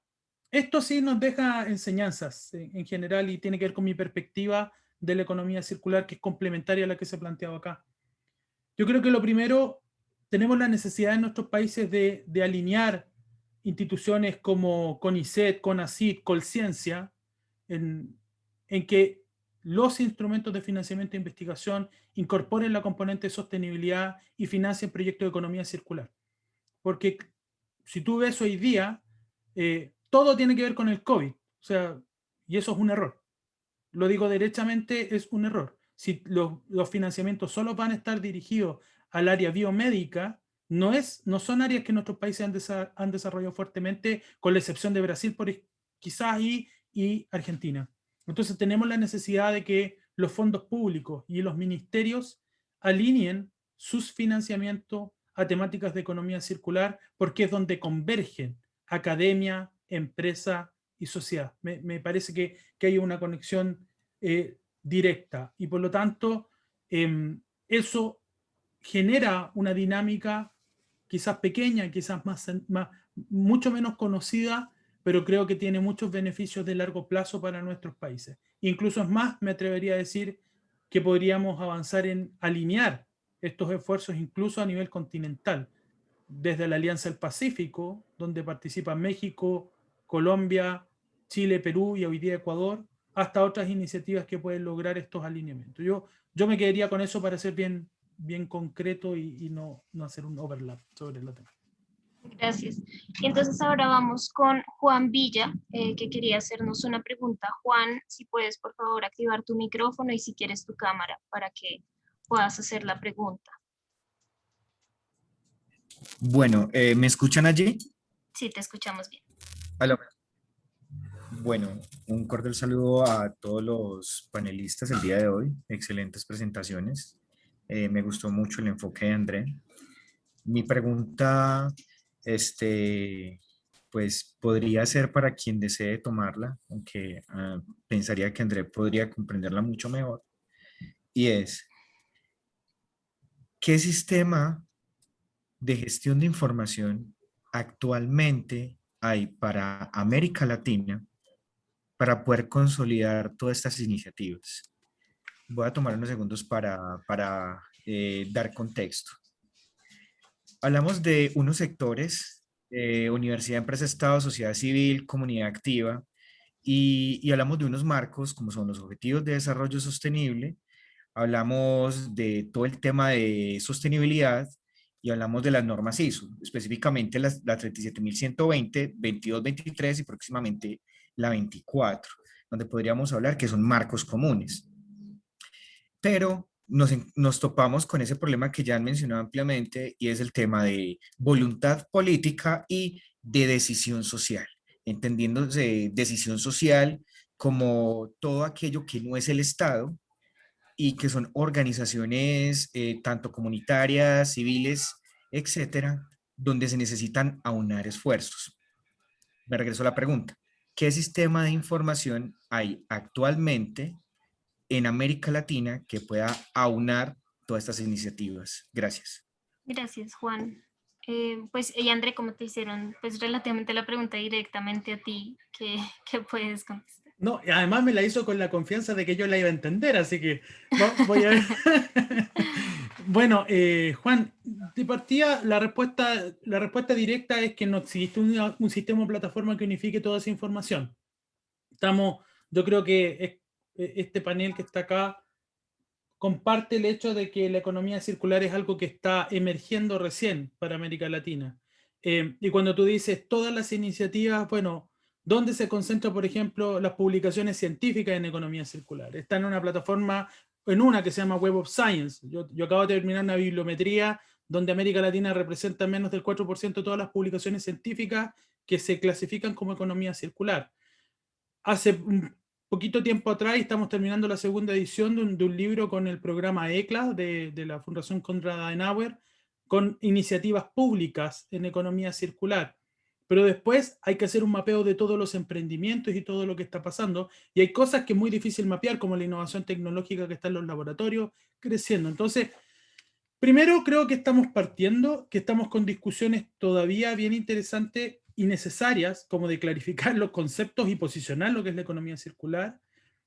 esto sí nos deja enseñanzas en general y tiene que ver con mi perspectiva de la economía circular, que es complementaria a la que se ha planteado acá. Yo creo que lo primero, tenemos la necesidad en nuestros países de alinear instituciones como CONICET, CONACYT, Colciencia, en que los instrumentos de financiamiento e investigación incorporen la componente de sostenibilidad y financien proyectos de economía circular. Porque si tú ves hoy día, todo tiene que ver con el COVID, o sea, y eso es un error. Lo digo derechamente, es un error. Si los financiamientos solo van a estar dirigidos al área biomédica, no son áreas que nuestros países han desarrollado fuertemente, con la excepción de Brasil, quizás y Argentina. Entonces tenemos la necesidad de que los fondos públicos y los ministerios alineen sus financiamientos a temáticas de economía circular, porque es donde convergen academia, empresa y sociedad. Me parece que hay una conexión directa y por lo tanto eso genera una dinámica quizás pequeña, quizás mucho menos conocida, pero creo que tiene muchos beneficios de largo plazo para nuestros países. Incluso es más, me atrevería a decir que podríamos avanzar en alinear estos esfuerzos incluso a nivel continental, desde la Alianza del Pacífico, donde participan México, Colombia, Chile, Perú y hoy día Ecuador, hasta otras iniciativas que pueden lograr estos alineamientos. Yo me quedaría con eso para ser bien concreto y no hacer un overlap sobre el tema. Gracias. Y entonces ahora vamos con Juan Villa, que quería hacernos una pregunta. Juan, si puedes por favor activar tu micrófono y si quieres tu cámara para que puedas hacer la pregunta. Bueno, ¿me escuchan allí? Sí, te escuchamos bien. Aló. Bueno, un cordial saludo a todos los panelistas el día de hoy. Excelentes presentaciones. Me gustó mucho el enfoque de André. Mi pregunta, pues podría ser para quien desee tomarla, aunque pensaría que André podría comprenderla mucho mejor. Y es, ¿qué sistema de gestión de información actualmente hay para América Latina para poder consolidar todas estas iniciativas? Voy a tomar unos segundos para dar contexto. Hablamos de unos sectores, universidad, empresa, Estado, sociedad civil, comunidad activa, y hablamos de unos marcos como son los Objetivos de Desarrollo Sostenible, hablamos de todo el tema de sostenibilidad y hablamos de las normas ISO, específicamente la 37120, 2223 y próximamente la 24, donde podríamos hablar que son marcos comunes. Pero nos topamos con ese problema que ya han mencionado ampliamente y es el tema de voluntad política y de decisión social, entendiéndose decisión social como todo aquello que no es el Estado y que son organizaciones tanto comunitarias, civiles, etcétera, donde se necesitan aunar esfuerzos. Me regreso a la pregunta, ¿qué sistema de información hay actualmente en América Latina que pueda aunar todas estas iniciativas? Gracias. Gracias, Juan. Pues, y André, ¿cómo te hicieron? Pues relativamente la pregunta directamente a ti, ¿qué puedes contestar? No, y además me la hizo con la confianza de que yo la iba a entender, así que voy a ver. Bueno, Juan, de partida la respuesta directa es que no existe un sistema o plataforma que unifique toda esa información. Yo creo que este panel que está acá comparte el hecho de que la economía circular es algo que está emergiendo recién para América Latina. Y cuando tú dices todas las iniciativas, bueno, ¿dónde se concentran, por ejemplo, las publicaciones científicas en economía circular? Está en una plataforma, en una que se llama Web of Science. Yo acabo de terminar una bibliometría donde América Latina representa menos del 4% de todas las publicaciones científicas que se clasifican como economía circular. Hace un poquito tiempo atrás estamos terminando la segunda edición de un libro con el programa ECLA de la Fundación Konrad Adenauer, con iniciativas públicas en economía circular. Pero después hay que hacer un mapeo de todos los emprendimientos y todo lo que está pasando, y hay cosas que es muy difícil mapear, como la innovación tecnológica que está en los laboratorios creciendo. Entonces, primero creo que estamos partiendo, que estamos con discusiones todavía bien interesantes y necesarias, como de clarificar los conceptos y posicionar lo que es la economía circular.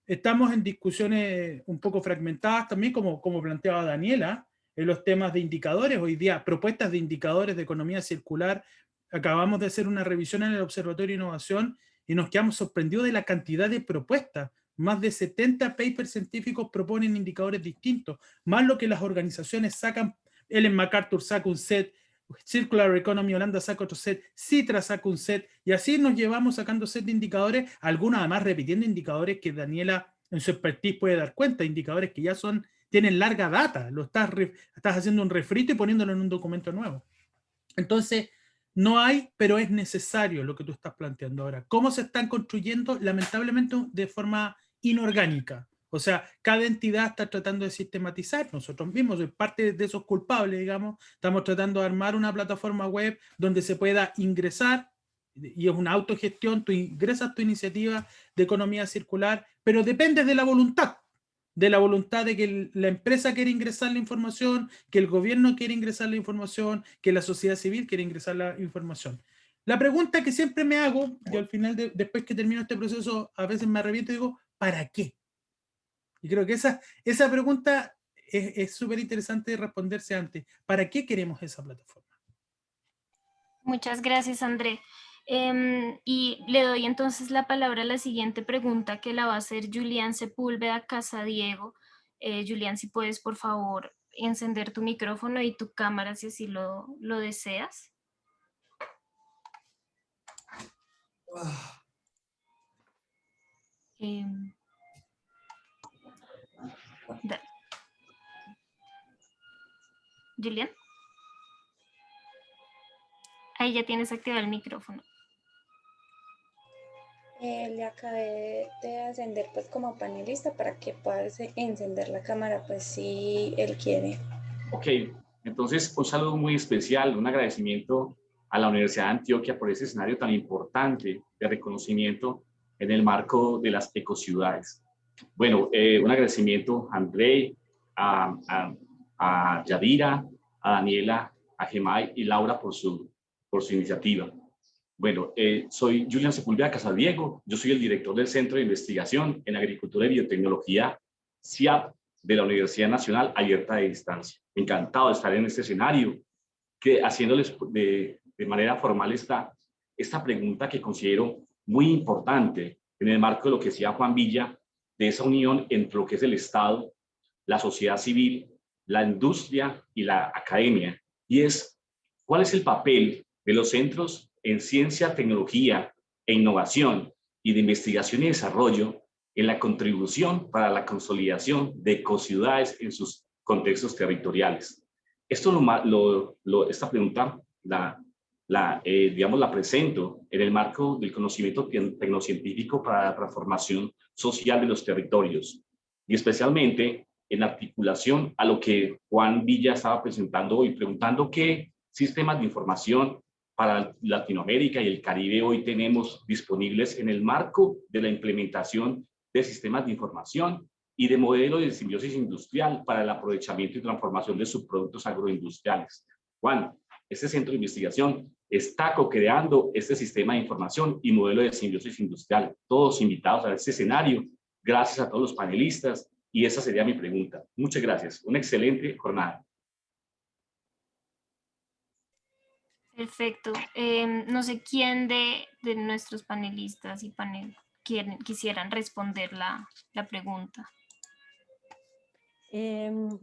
Estamos en discusiones un poco fragmentadas también, como planteaba Daniela, en los temas de indicadores. Hoy día, propuestas de indicadores de economía circular. Acabamos de hacer una revisión en el Observatorio de Innovación y nos quedamos sorprendidos de la cantidad de propuestas. Más de 70 papers científicos proponen indicadores distintos, más lo que las organizaciones sacan. Ellen MacArthur saca un set, Circular Economy Holanda saca otro set, Citra saca un set, y así nos llevamos sacando set de indicadores, algunos además repitiendo indicadores que Daniela en su expertise puede dar cuenta, indicadores que ya tienen larga data, estás haciendo un refrito y poniéndolo en un documento nuevo. Entonces, no hay, pero es necesario lo que tú estás planteando ahora. ¿Cómo se están construyendo? Lamentablemente de forma inorgánica. O sea, cada entidad está tratando de sistematizar, nosotros mismos, soy parte de esos culpables, digamos, estamos tratando de armar una plataforma web donde se pueda ingresar, y es una autogestión, tú ingresas tu iniciativa de economía circular, pero depende de la voluntad de que la empresa quiere ingresar la información, que el gobierno quiere ingresar la información, que la sociedad civil quiere ingresar la información. La pregunta que siempre me hago, yo al final, después que termino este proceso, a veces me arrepiento y digo, ¿para qué? Y creo que esa pregunta es súper interesante de responderse antes. ¿Para qué queremos esa plataforma? Muchas gracias, André. Y le doy entonces la palabra a la siguiente pregunta, que la va a hacer Julián Sepúlveda Casadiego. Julián, si puedes, por favor, encender tu micrófono y tu cámara, si así lo deseas. Julián. Ahí ya tienes activado el micrófono. Le acabé de ascender pues como panelista para que pueda encender la cámara pues si él quiere. Ok, entonces un saludo muy especial, un agradecimiento a la Universidad de Antioquia por ese escenario tan importante de reconocimiento en el marco de las ecociudades. Bueno, un agradecimiento a André, a Yadira, a Daniela, a Gemay y Laura por su iniciativa. Bueno, soy Julián Sepúlveda Casadiego, yo soy el director del Centro de Investigación en Agricultura y Biotecnología, CIAP, de la Universidad Nacional Abierta de Distancia. Encantado de estar en este escenario, haciéndoles de manera formal esta pregunta que considero muy importante en el marco de lo que decía Juan Villa, de esa unión entre lo que es el Estado, la sociedad civil, la industria y la academia, y es cuál es el papel de los centros en ciencia, tecnología e innovación y de investigación y desarrollo en la contribución para la consolidación de ecociudades en sus contextos territoriales. Esta pregunta la presento en el marco del conocimiento tecnocientífico para la transformación social de los territorios y especialmente en articulación a lo que Juan Villa estaba presentando hoy, preguntando qué sistemas de información para Latinoamérica y el Caribe hoy tenemos disponibles en el marco de la implementación de sistemas de información y de modelo de simbiosis industrial para el aprovechamiento y transformación de subproductos agroindustriales. Juan, este centro de investigación está co-creando este sistema de información y modelo de simbiosis industrial. Todos invitados a este escenario, gracias a todos los panelistas, y esa sería mi pregunta. Muchas gracias. Una excelente jornada. Perfecto. No sé quién de nuestros panelistas y panel quisieran responder la pregunta.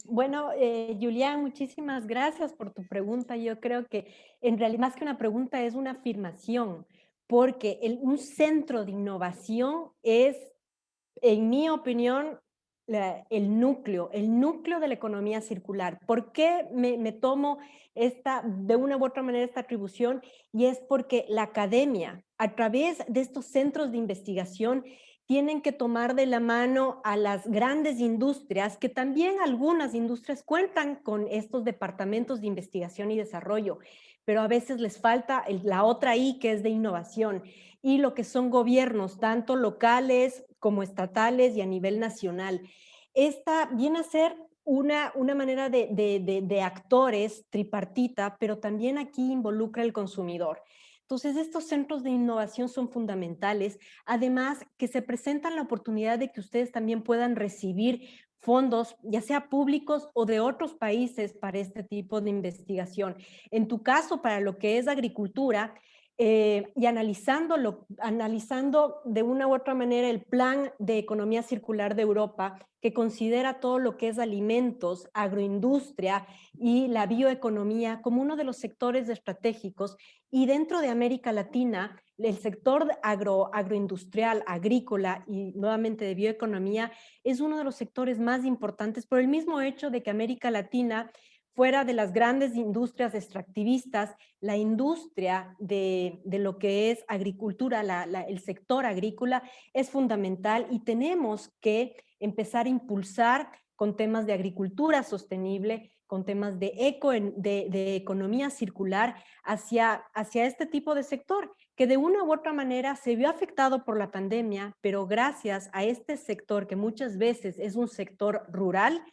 Bueno, Julián, muchísimas gracias por tu pregunta. Yo creo que en realidad más que una pregunta es una afirmación, porque un centro de innovación es, en mi opinión, el núcleo de la economía circular. ¿Por qué me tomo de una u otra manera esta atribución? Y es porque la academia, a través de estos centros de investigación, tienen que tomar de la mano a las grandes industrias, que también algunas industrias cuentan con estos departamentos de investigación y desarrollo, pero a veces les falta la otra I, que es de innovación, y lo que son gobiernos, tanto locales como estatales y a nivel nacional. Esta viene a ser una manera de actores tripartita, pero también aquí involucra el consumidor. Entonces, estos centros de innovación son fundamentales, además que se presentan la oportunidad de que ustedes también puedan recibir fondos, ya sea públicos o de otros países para este tipo de investigación. En tu caso, para lo que es agricultura, y analizando de una u otra manera el plan de economía circular de Europa, que considera todo lo que es alimentos, agroindustria y la bioeconomía como uno de los sectores estratégicos, y dentro de América Latina, el sector agroindustrial, agrícola y nuevamente de bioeconomía es uno de los sectores más importantes por el mismo hecho de que América Latina, fuera de las grandes industrias extractivistas, la industria de lo que es agricultura, el sector agrícola es fundamental y tenemos que empezar a impulsar con temas de agricultura sostenible, con temas de economía circular hacia este tipo de sector, que de una u otra manera se vio afectado por la pandemia, pero gracias a este sector que muchas veces es un sector rural,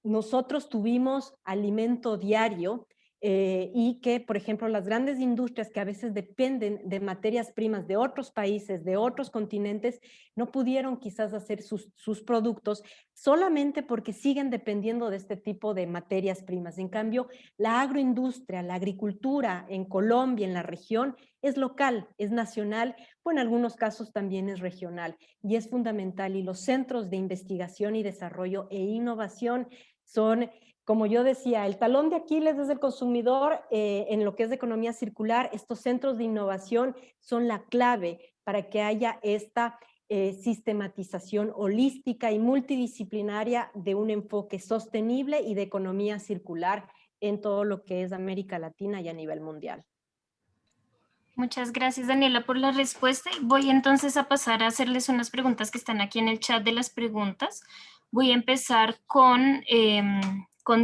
nosotros tuvimos alimento diario y que, por ejemplo, las grandes industrias que a veces dependen de materias primas de otros países, de otros continentes, no pudieron quizás hacer sus productos solamente porque siguen dependiendo de este tipo de materias primas. En cambio, la agroindustria, la agricultura en Colombia, en la región, es local, es nacional, o en algunos casos también es regional y es fundamental. Y los centros de investigación y desarrollo e innovación son, como yo decía, el talón de Aquiles desde el consumidor en lo que es de economía circular. Estos centros de innovación son la clave para que haya esta sistematización holística y multidisciplinaria de un enfoque sostenible y de economía circular en todo lo que es América Latina y a nivel mundial. Muchas gracias, Daniela, por la respuesta. Voy entonces a pasar a hacerles unas preguntas que están aquí en el chat de las preguntas. Voy a empezar con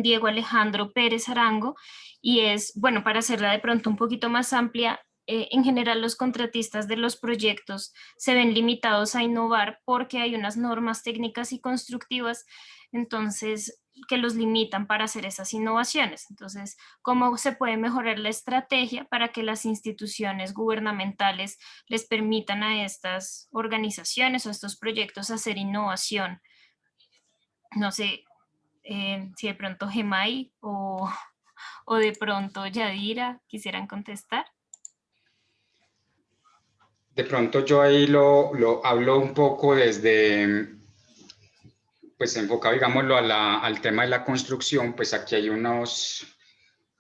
Diego Alejandro Pérez Arango y es, bueno, para hacerla de pronto un poquito más amplia, en general los contratistas de los proyectos se ven limitados a innovar porque hay unas normas técnicas y constructivas, entonces, que los limitan para hacer esas innovaciones. Entonces, ¿cómo se puede mejorar la estrategia para que las instituciones gubernamentales les permitan a estas organizaciones o a estos proyectos hacer innovación? No sé si de pronto Gemay o de pronto Yadira quisieran contestar. De pronto yo ahí lo hablo un poco desde, pues enfocado, digámoslo, al tema de la construcción. Pues aquí hay unos,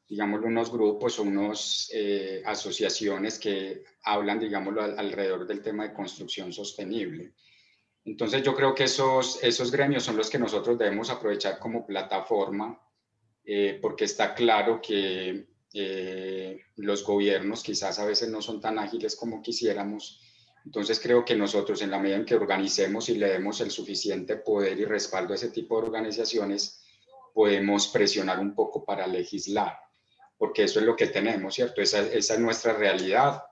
digámoslo, unos grupos o unas asociaciones que hablan, digámoslo, alrededor del tema de construcción sostenible. Entonces yo creo que esos gremios son los que nosotros debemos aprovechar como plataforma, porque está claro que los gobiernos quizás a veces no son tan ágiles como quisiéramos. Entonces creo que nosotros, en la medida en que organicemos y le demos el suficiente poder y respaldo a ese tipo de organizaciones, podemos presionar un poco para legislar, porque eso es lo que tenemos, ¿cierto? Esa es nuestra realidad,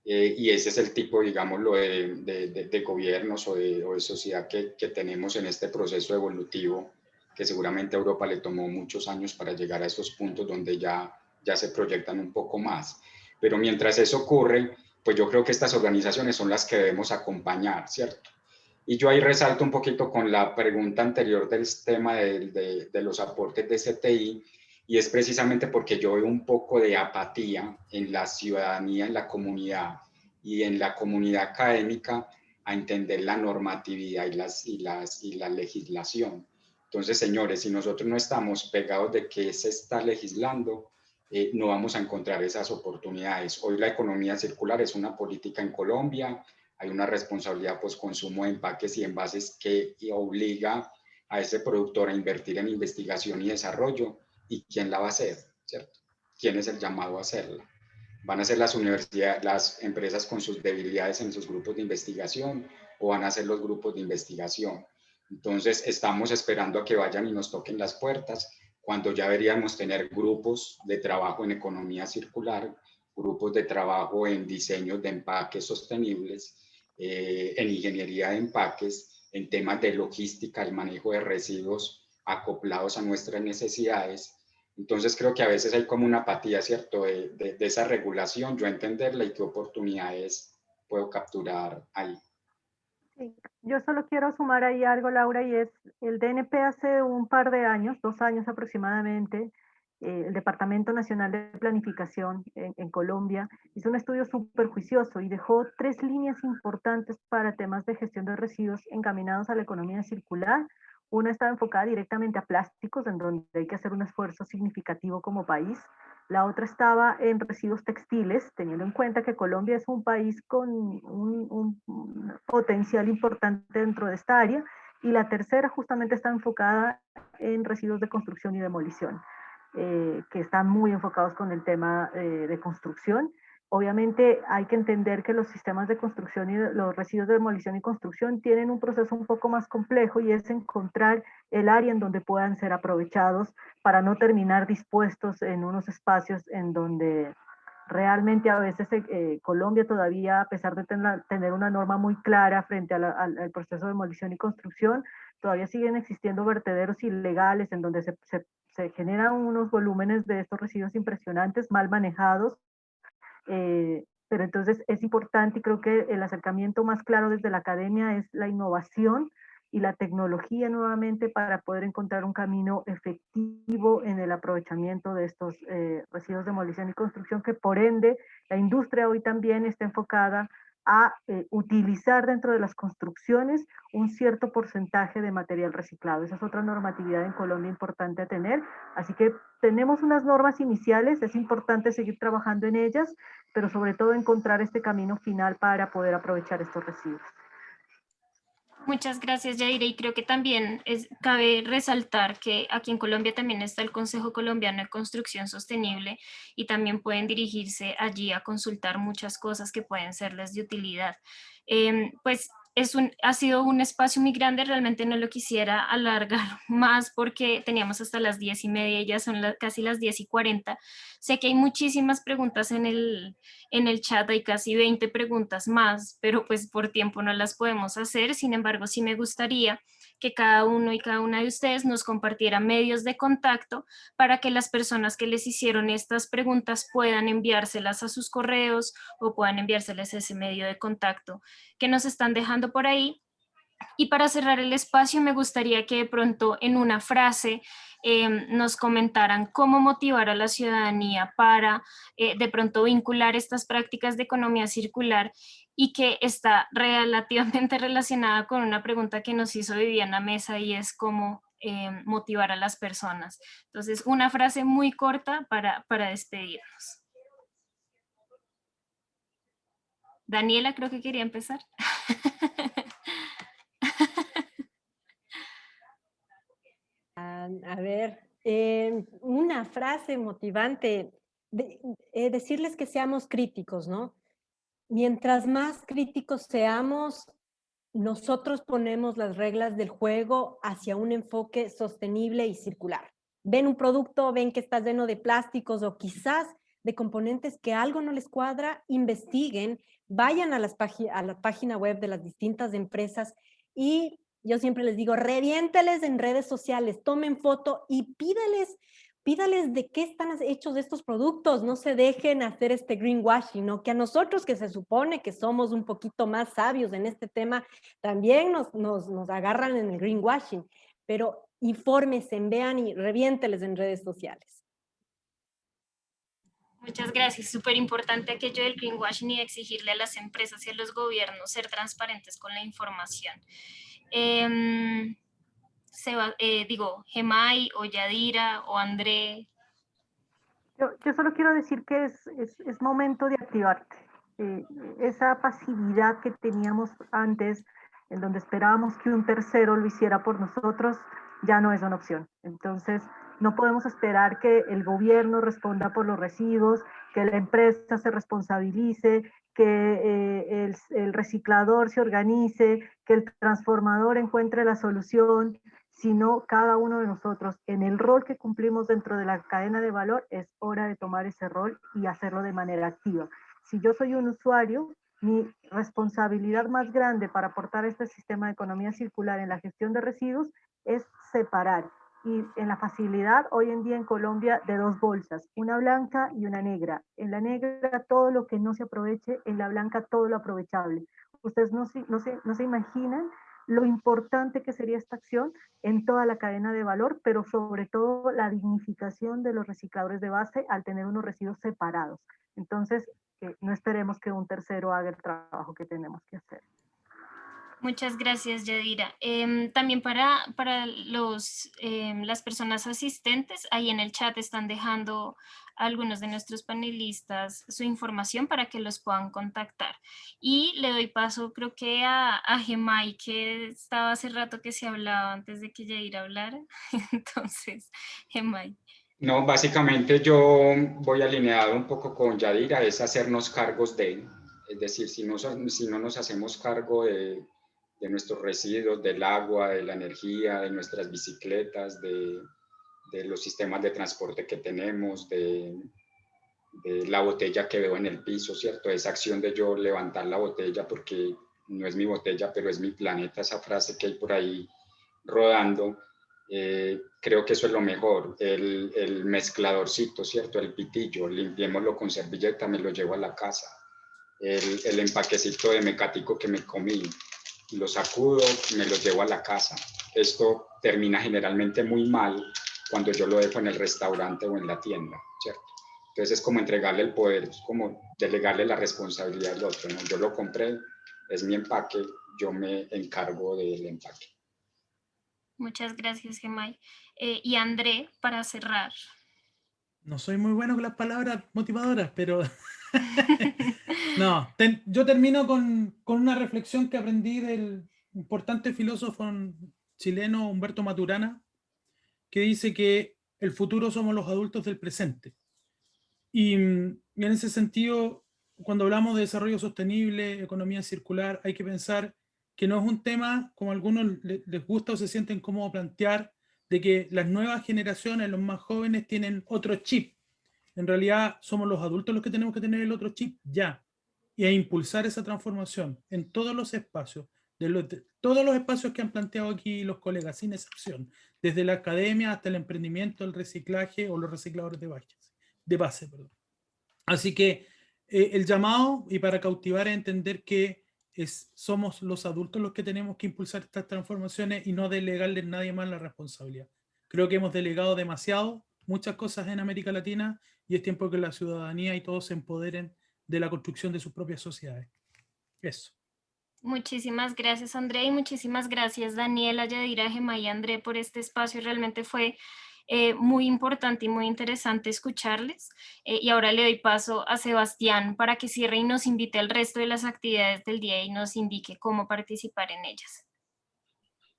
y ese es el tipo, digámoslo, de gobiernos o de sociedad que tenemos en este proceso evolutivo, que seguramente a Europa le tomó muchos años para llegar a esos puntos donde ya se proyectan un poco más. Pero mientras eso ocurre, pues yo creo que estas organizaciones son las que debemos acompañar, ¿cierto? Y yo ahí resalto un poquito con la pregunta anterior del tema de los aportes de CTI, y es precisamente porque yo veo un poco de apatía en la ciudadanía, en la comunidad y en la comunidad académica a entender la normatividad y la legislación. Entonces, señores, si nosotros no estamos pegados de qué se está legislando, no vamos a encontrar esas oportunidades. Hoy la economía circular es una política en Colombia, hay una responsabilidad post-consumo de empaques y envases que obliga a ese productor a invertir en investigación y desarrollo. ¿Y quién la va a hacer? ¿Cierto? ¿Quién es el llamado a hacerla? ¿Van a ser las universidades, las empresas con sus debilidades en sus grupos de investigación, o van a ser los grupos de investigación? Entonces, estamos esperando a que vayan y nos toquen las puertas, cuando ya deberíamos tener grupos de trabajo en economía circular, grupos de trabajo en diseños de empaques sostenibles, en ingeniería de empaques, en temas de logística, el manejo de residuos acoplados a nuestras necesidades. Entonces creo que a veces hay como una apatía, ¿cierto?, de esa regulación, yo entenderla y qué oportunidades puedo capturar ahí. Sí, yo solo quiero sumar ahí algo, Laura, y es el DNP hace un par de años, 2 años aproximadamente, el Departamento Nacional de Planificación en Colombia hizo un estudio súper juicioso y dejó 3 líneas importantes para temas de gestión de residuos encaminados a la economía circular. Una estaba enfocada directamente a plásticos, en donde hay que hacer un esfuerzo significativo como país. La otra estaba en residuos textiles, teniendo en cuenta que Colombia es un país con un potencial importante dentro de esta área. Y la tercera justamente está enfocada en residuos de construcción y demolición, que están muy enfocados con el tema de construcción. Obviamente hay que entender que los sistemas de construcción y los residuos de demolición y construcción tienen un proceso un poco más complejo, y es encontrar el área en donde puedan ser aprovechados para no terminar dispuestos en unos espacios en donde realmente a veces Colombia todavía, a pesar de tener una norma muy clara frente al proceso de demolición y construcción, todavía siguen existiendo vertederos ilegales en donde se generan unos volúmenes de estos residuos impresionantes, mal manejados. Pero entonces es importante, y creo que el acercamiento más claro desde la academia es la innovación y la tecnología nuevamente, para poder encontrar un camino efectivo en el aprovechamiento de estos residuos de demolición y construcción, que por ende la industria hoy también está enfocada a utilizar dentro de las construcciones un cierto porcentaje de material reciclado. Esa es otra normatividad en Colombia importante a tener. Así que tenemos unas normas iniciales, es importante seguir trabajando en ellas, pero sobre todo encontrar este camino final para poder aprovechar estos residuos. Muchas gracias, Yaira, y creo que también cabe resaltar que aquí en Colombia también está el Consejo Colombiano de Construcción Sostenible, y también pueden dirigirse allí a consultar muchas cosas que pueden serles de utilidad. Pues ha sido un espacio muy grande, realmente no lo quisiera alargar más porque teníamos hasta las 10:30 y ya son casi las 10:40. Sé que hay muchísimas preguntas en el chat, hay casi 20 preguntas más, pero pues por tiempo no las podemos hacer. Sin embargo, sí me gustaría que cada uno y cada una de ustedes nos compartiera medios de contacto para que las personas que les hicieron estas preguntas puedan enviárselas a sus correos o puedan enviárselas a ese medio de contacto que nos están dejando por ahí. Y para cerrar el espacio, me gustaría que de pronto en una frase nos comentaran cómo motivar a la ciudadanía para de pronto vincular estas prácticas de economía circular y que está relativamente relacionada con una pregunta que nos hizo Viviana Mesa y es cómo motivar a las personas. Entonces, una frase muy corta para despedirnos. Daniela, creo que quería empezar. A ver, una frase motivante, decirles que seamos críticos, ¿no? Mientras más críticos seamos, nosotros ponemos las reglas del juego hacia un enfoque sostenible y circular. Ven un producto, ven que está lleno de plásticos o quizás de componentes que algo no les cuadra, investiguen, vayan a la página web de las distintas empresas y yo siempre les digo, reviénteles en redes sociales, tomen foto y pídales de qué están hechos estos productos, no se dejen hacer este greenwashing, ¿no? Que a nosotros que se supone que somos un poquito más sabios en este tema, también nos agarran en el greenwashing, pero infórmense, vean y reviénteles en redes sociales. Muchas gracias. Súper importante aquello del greenwashing y exigirle a las empresas y a los gobiernos ser transparentes con la información. Gemay o Yadira o André. Yo solo quiero decir que es momento de activarte. Esa pasividad que teníamos antes, en donde esperábamos que un tercero lo hiciera por nosotros, ya no es una opción. Entonces, no podemos esperar que el gobierno responda por los residuos, que la empresa se responsabilice, que el reciclador se organice, que el transformador encuentre la solución, sino cada uno de nosotros en el rol que cumplimos dentro de la cadena de valor. Es hora de tomar ese rol y hacerlo de manera activa. Si yo soy un usuario, mi responsabilidad más grande para aportar este sistema de economía circular en la gestión de residuos es separar. Y en la facilidad hoy en día en Colombia de dos bolsas, una blanca y una negra. En la negra todo lo que no se aproveche, en la blanca todo lo aprovechable. Ustedes no se imaginan lo importante que sería esta acción en toda la cadena de valor, pero sobre todo la dignificación de los recicladores de base al tener unos residuos separados. Entonces, no esperemos que un tercero haga el trabajo que tenemos que hacer. Muchas gracias, Yadira. También para las personas asistentes, ahí en el chat están dejando algunos de nuestros panelistas su información para que los puedan contactar. Y le doy paso, creo que a Gemay, que estaba hace rato que se hablaba antes de que Yadira hablara. Entonces, Gemay. No, básicamente yo voy alineado un poco con Yadira, es hacernos cargos de, es decir, si no nos hacemos cargo de nuestros residuos, del agua, de la energía, de nuestras bicicletas, de los sistemas de transporte que tenemos, de la botella que veo en el piso, ¿cierto? Esa acción de yo levantar la botella porque no es mi botella, pero es mi planeta, esa frase que hay por ahí rodando, creo que eso es lo mejor, el mezcladorcito, ¿cierto? El pitillo, limpiémoslo con servilleta, me lo llevo a la casa, el empaquecito de mecático que me comí, lo sacudo, me lo llevo a la casa. Esto termina generalmente muy mal cuando yo lo dejo en el restaurante o en la tienda, ¿cierto? Entonces es como entregarle el poder, es como delegarle la responsabilidad al otro, ¿no? Yo lo compré, es mi empaque, yo me encargo del empaque. Muchas gracias, Gemay. Y André, para cerrar. No soy muy bueno con las palabras motivadoras, pero no, yo termino con una reflexión que aprendí del importante filósofo chileno Humberto Maturana, que dice que el futuro somos los adultos del presente. Y en ese sentido, cuando hablamos de desarrollo sostenible, economía circular, hay que pensar que no es un tema, como a algunos les gusta o se sienten cómodos plantear, de que las nuevas generaciones, los más jóvenes, tienen otro chip. En realidad somos los adultos los que tenemos que tener el otro chip ya, y a impulsar esa transformación en todos los espacios, todos los espacios que han planteado aquí los colegas, sin excepción, desde la academia hasta el emprendimiento, el reciclaje o los recicladores de base. Así que el llamado, y para cautivar, es entender que somos los adultos los que tenemos que impulsar estas transformaciones y no delegarle a nadie más la responsabilidad. Creo que hemos delegado demasiado, muchas cosas en América Latina, y es tiempo que la ciudadanía y todos se empoderen de la construcción de sus propias sociedades. Eso. Muchísimas gracias, André, y muchísimas gracias, Daniela, Yadira, Gemma y André, por este espacio. Realmente fue muy importante y muy interesante escucharles. Y ahora le doy paso a Sebastián para que cierre y nos invite al resto de las actividades del día y nos indique cómo participar en ellas.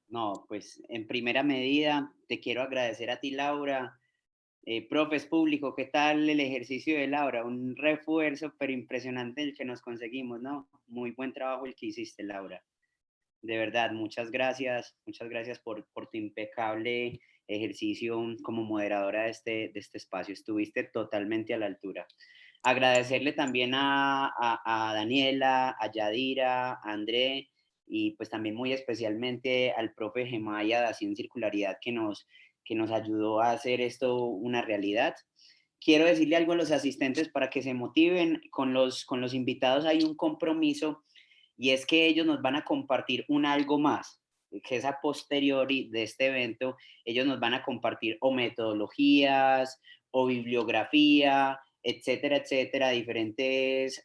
No, pues en primera medida te quiero agradecer a ti, Laura. Profes, público, ¿qué tal el ejercicio de Laura? Un refuerzo pero impresionante el que nos conseguimos, ¿no? Muy buen trabajo el que hiciste, Laura. De verdad, muchas gracias por tu impecable ejercicio como moderadora de este espacio. Estuviste totalmente a la altura. Agradecerle también a Daniela, a Yadira, a André, y pues también muy especialmente al profe Gemaya de Acción Circularidad que nos ayudó a hacer esto una realidad. Quiero decirle algo a los asistentes para que se motiven. Con los invitados hay un compromiso, y es que ellos nos van a compartir un algo más, que es a posteriori de este evento. Ellos nos van a compartir o metodologías, o bibliografía, etcétera, etcétera, diferentes,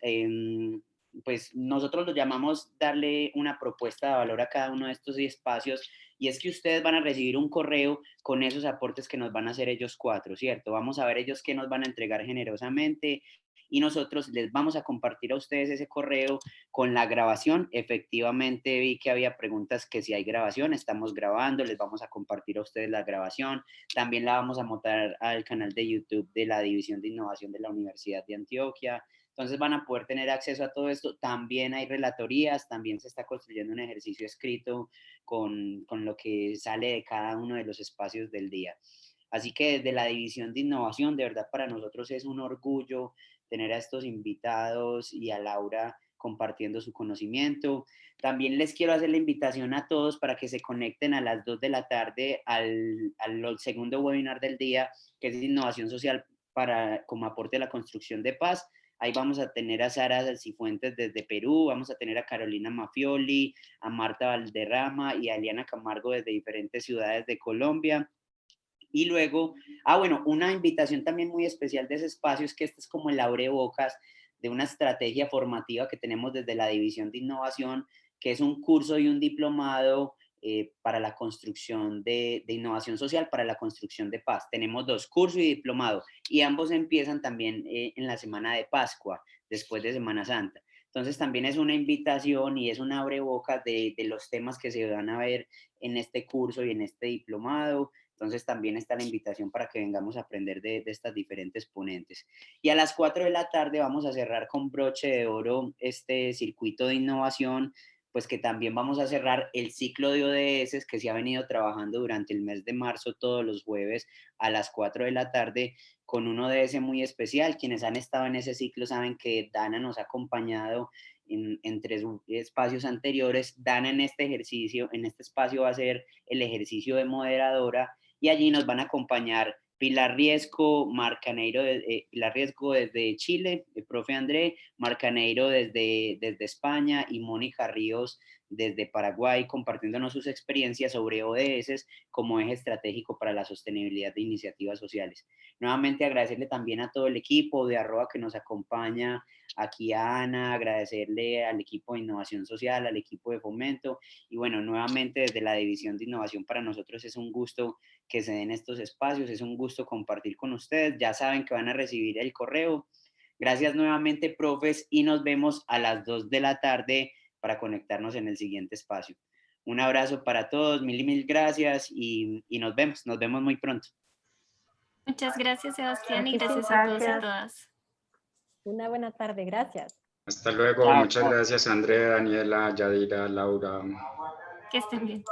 pues nosotros lo llamamos darle una propuesta de valor a cada uno de estos espacios, y es que ustedes van a recibir un correo con esos aportes que nos van a hacer ellos cuatro, ¿cierto? Vamos a ver ellos qué nos van a entregar generosamente, y nosotros les vamos a compartir a ustedes ese correo con la grabación. Efectivamente vi que había preguntas que si hay grabación, estamos grabando, les vamos a compartir a ustedes la grabación, también la vamos a montar al canal de YouTube de la División de Innovación de la Universidad de Antioquia. Entonces van a poder tener acceso a todo esto. También hay relatorías, también se está construyendo un ejercicio escrito con lo que sale de cada uno de los espacios del día. Así que desde la División de Innovación, de verdad para nosotros es un orgullo tener a estos invitados y a Laura compartiendo su conocimiento. También les quiero hacer la invitación a todos para que se conecten a las 2 de la tarde al segundo webinar del día, que es Innovación Social como aporte a la construcción de paz. Ahí vamos a tener a Sara Cifuentes desde Perú, vamos a tener a Carolina Mafioli, a Marta Valderrama y a Eliana Camargo desde diferentes ciudades de Colombia. Y luego, bueno, una invitación también muy especial de ese espacio es que este es como el abrebocas de una estrategia formativa que tenemos desde la División de Innovación, que es un curso y un diplomado para la construcción de innovación social, para la construcción de paz. Tenemos 2, curso y diplomado, y ambos empiezan también en la semana de Pascua, después de Semana Santa. Entonces también es una invitación y es un abrebocas de los temas que se van a ver en este curso y en este diplomado. Entonces también está la invitación para que vengamos a aprender de estas diferentes ponentes. Y a las 4 de la tarde vamos a cerrar con broche de oro este circuito de innovación, pues que también vamos a cerrar el ciclo de ODS que se ha venido trabajando durante el mes de marzo todos los jueves a las 4 de la tarde con un ODS muy especial. Quienes han estado en ese ciclo saben que Dana nos ha acompañado en 3 espacios anteriores. Dana en este espacio va a ser el ejercicio de moderadora, y allí nos van a acompañar Pilar Riesco, Pilar Riesco desde Chile, el profe André, Marcaneiro desde España y Mónica Ríos desde Paraguay, compartiéndonos sus experiencias sobre ODS como eje estratégico para la sostenibilidad de iniciativas sociales. Nuevamente agradecerle también a todo el equipo de @ que nos acompaña, aquí a Ana, agradecerle al equipo de Innovación Social, al equipo de Fomento, y bueno, nuevamente desde la División de Innovación para nosotros es un gusto que se den estos espacios, es un gusto compartir con ustedes. Ya saben que van a recibir el correo. Gracias nuevamente, profes, y nos vemos a las 2 de la tarde para conectarnos en el siguiente espacio. Un abrazo para todos, mil gracias, y nos vemos muy pronto. Muchas gracias, Sebastián, y gracias a todos y a todas. Una buena tarde, gracias. Hasta luego. Chao, Muchas chao. gracias, Andrea, Daniela, Yadira, Laura. Que estén bien.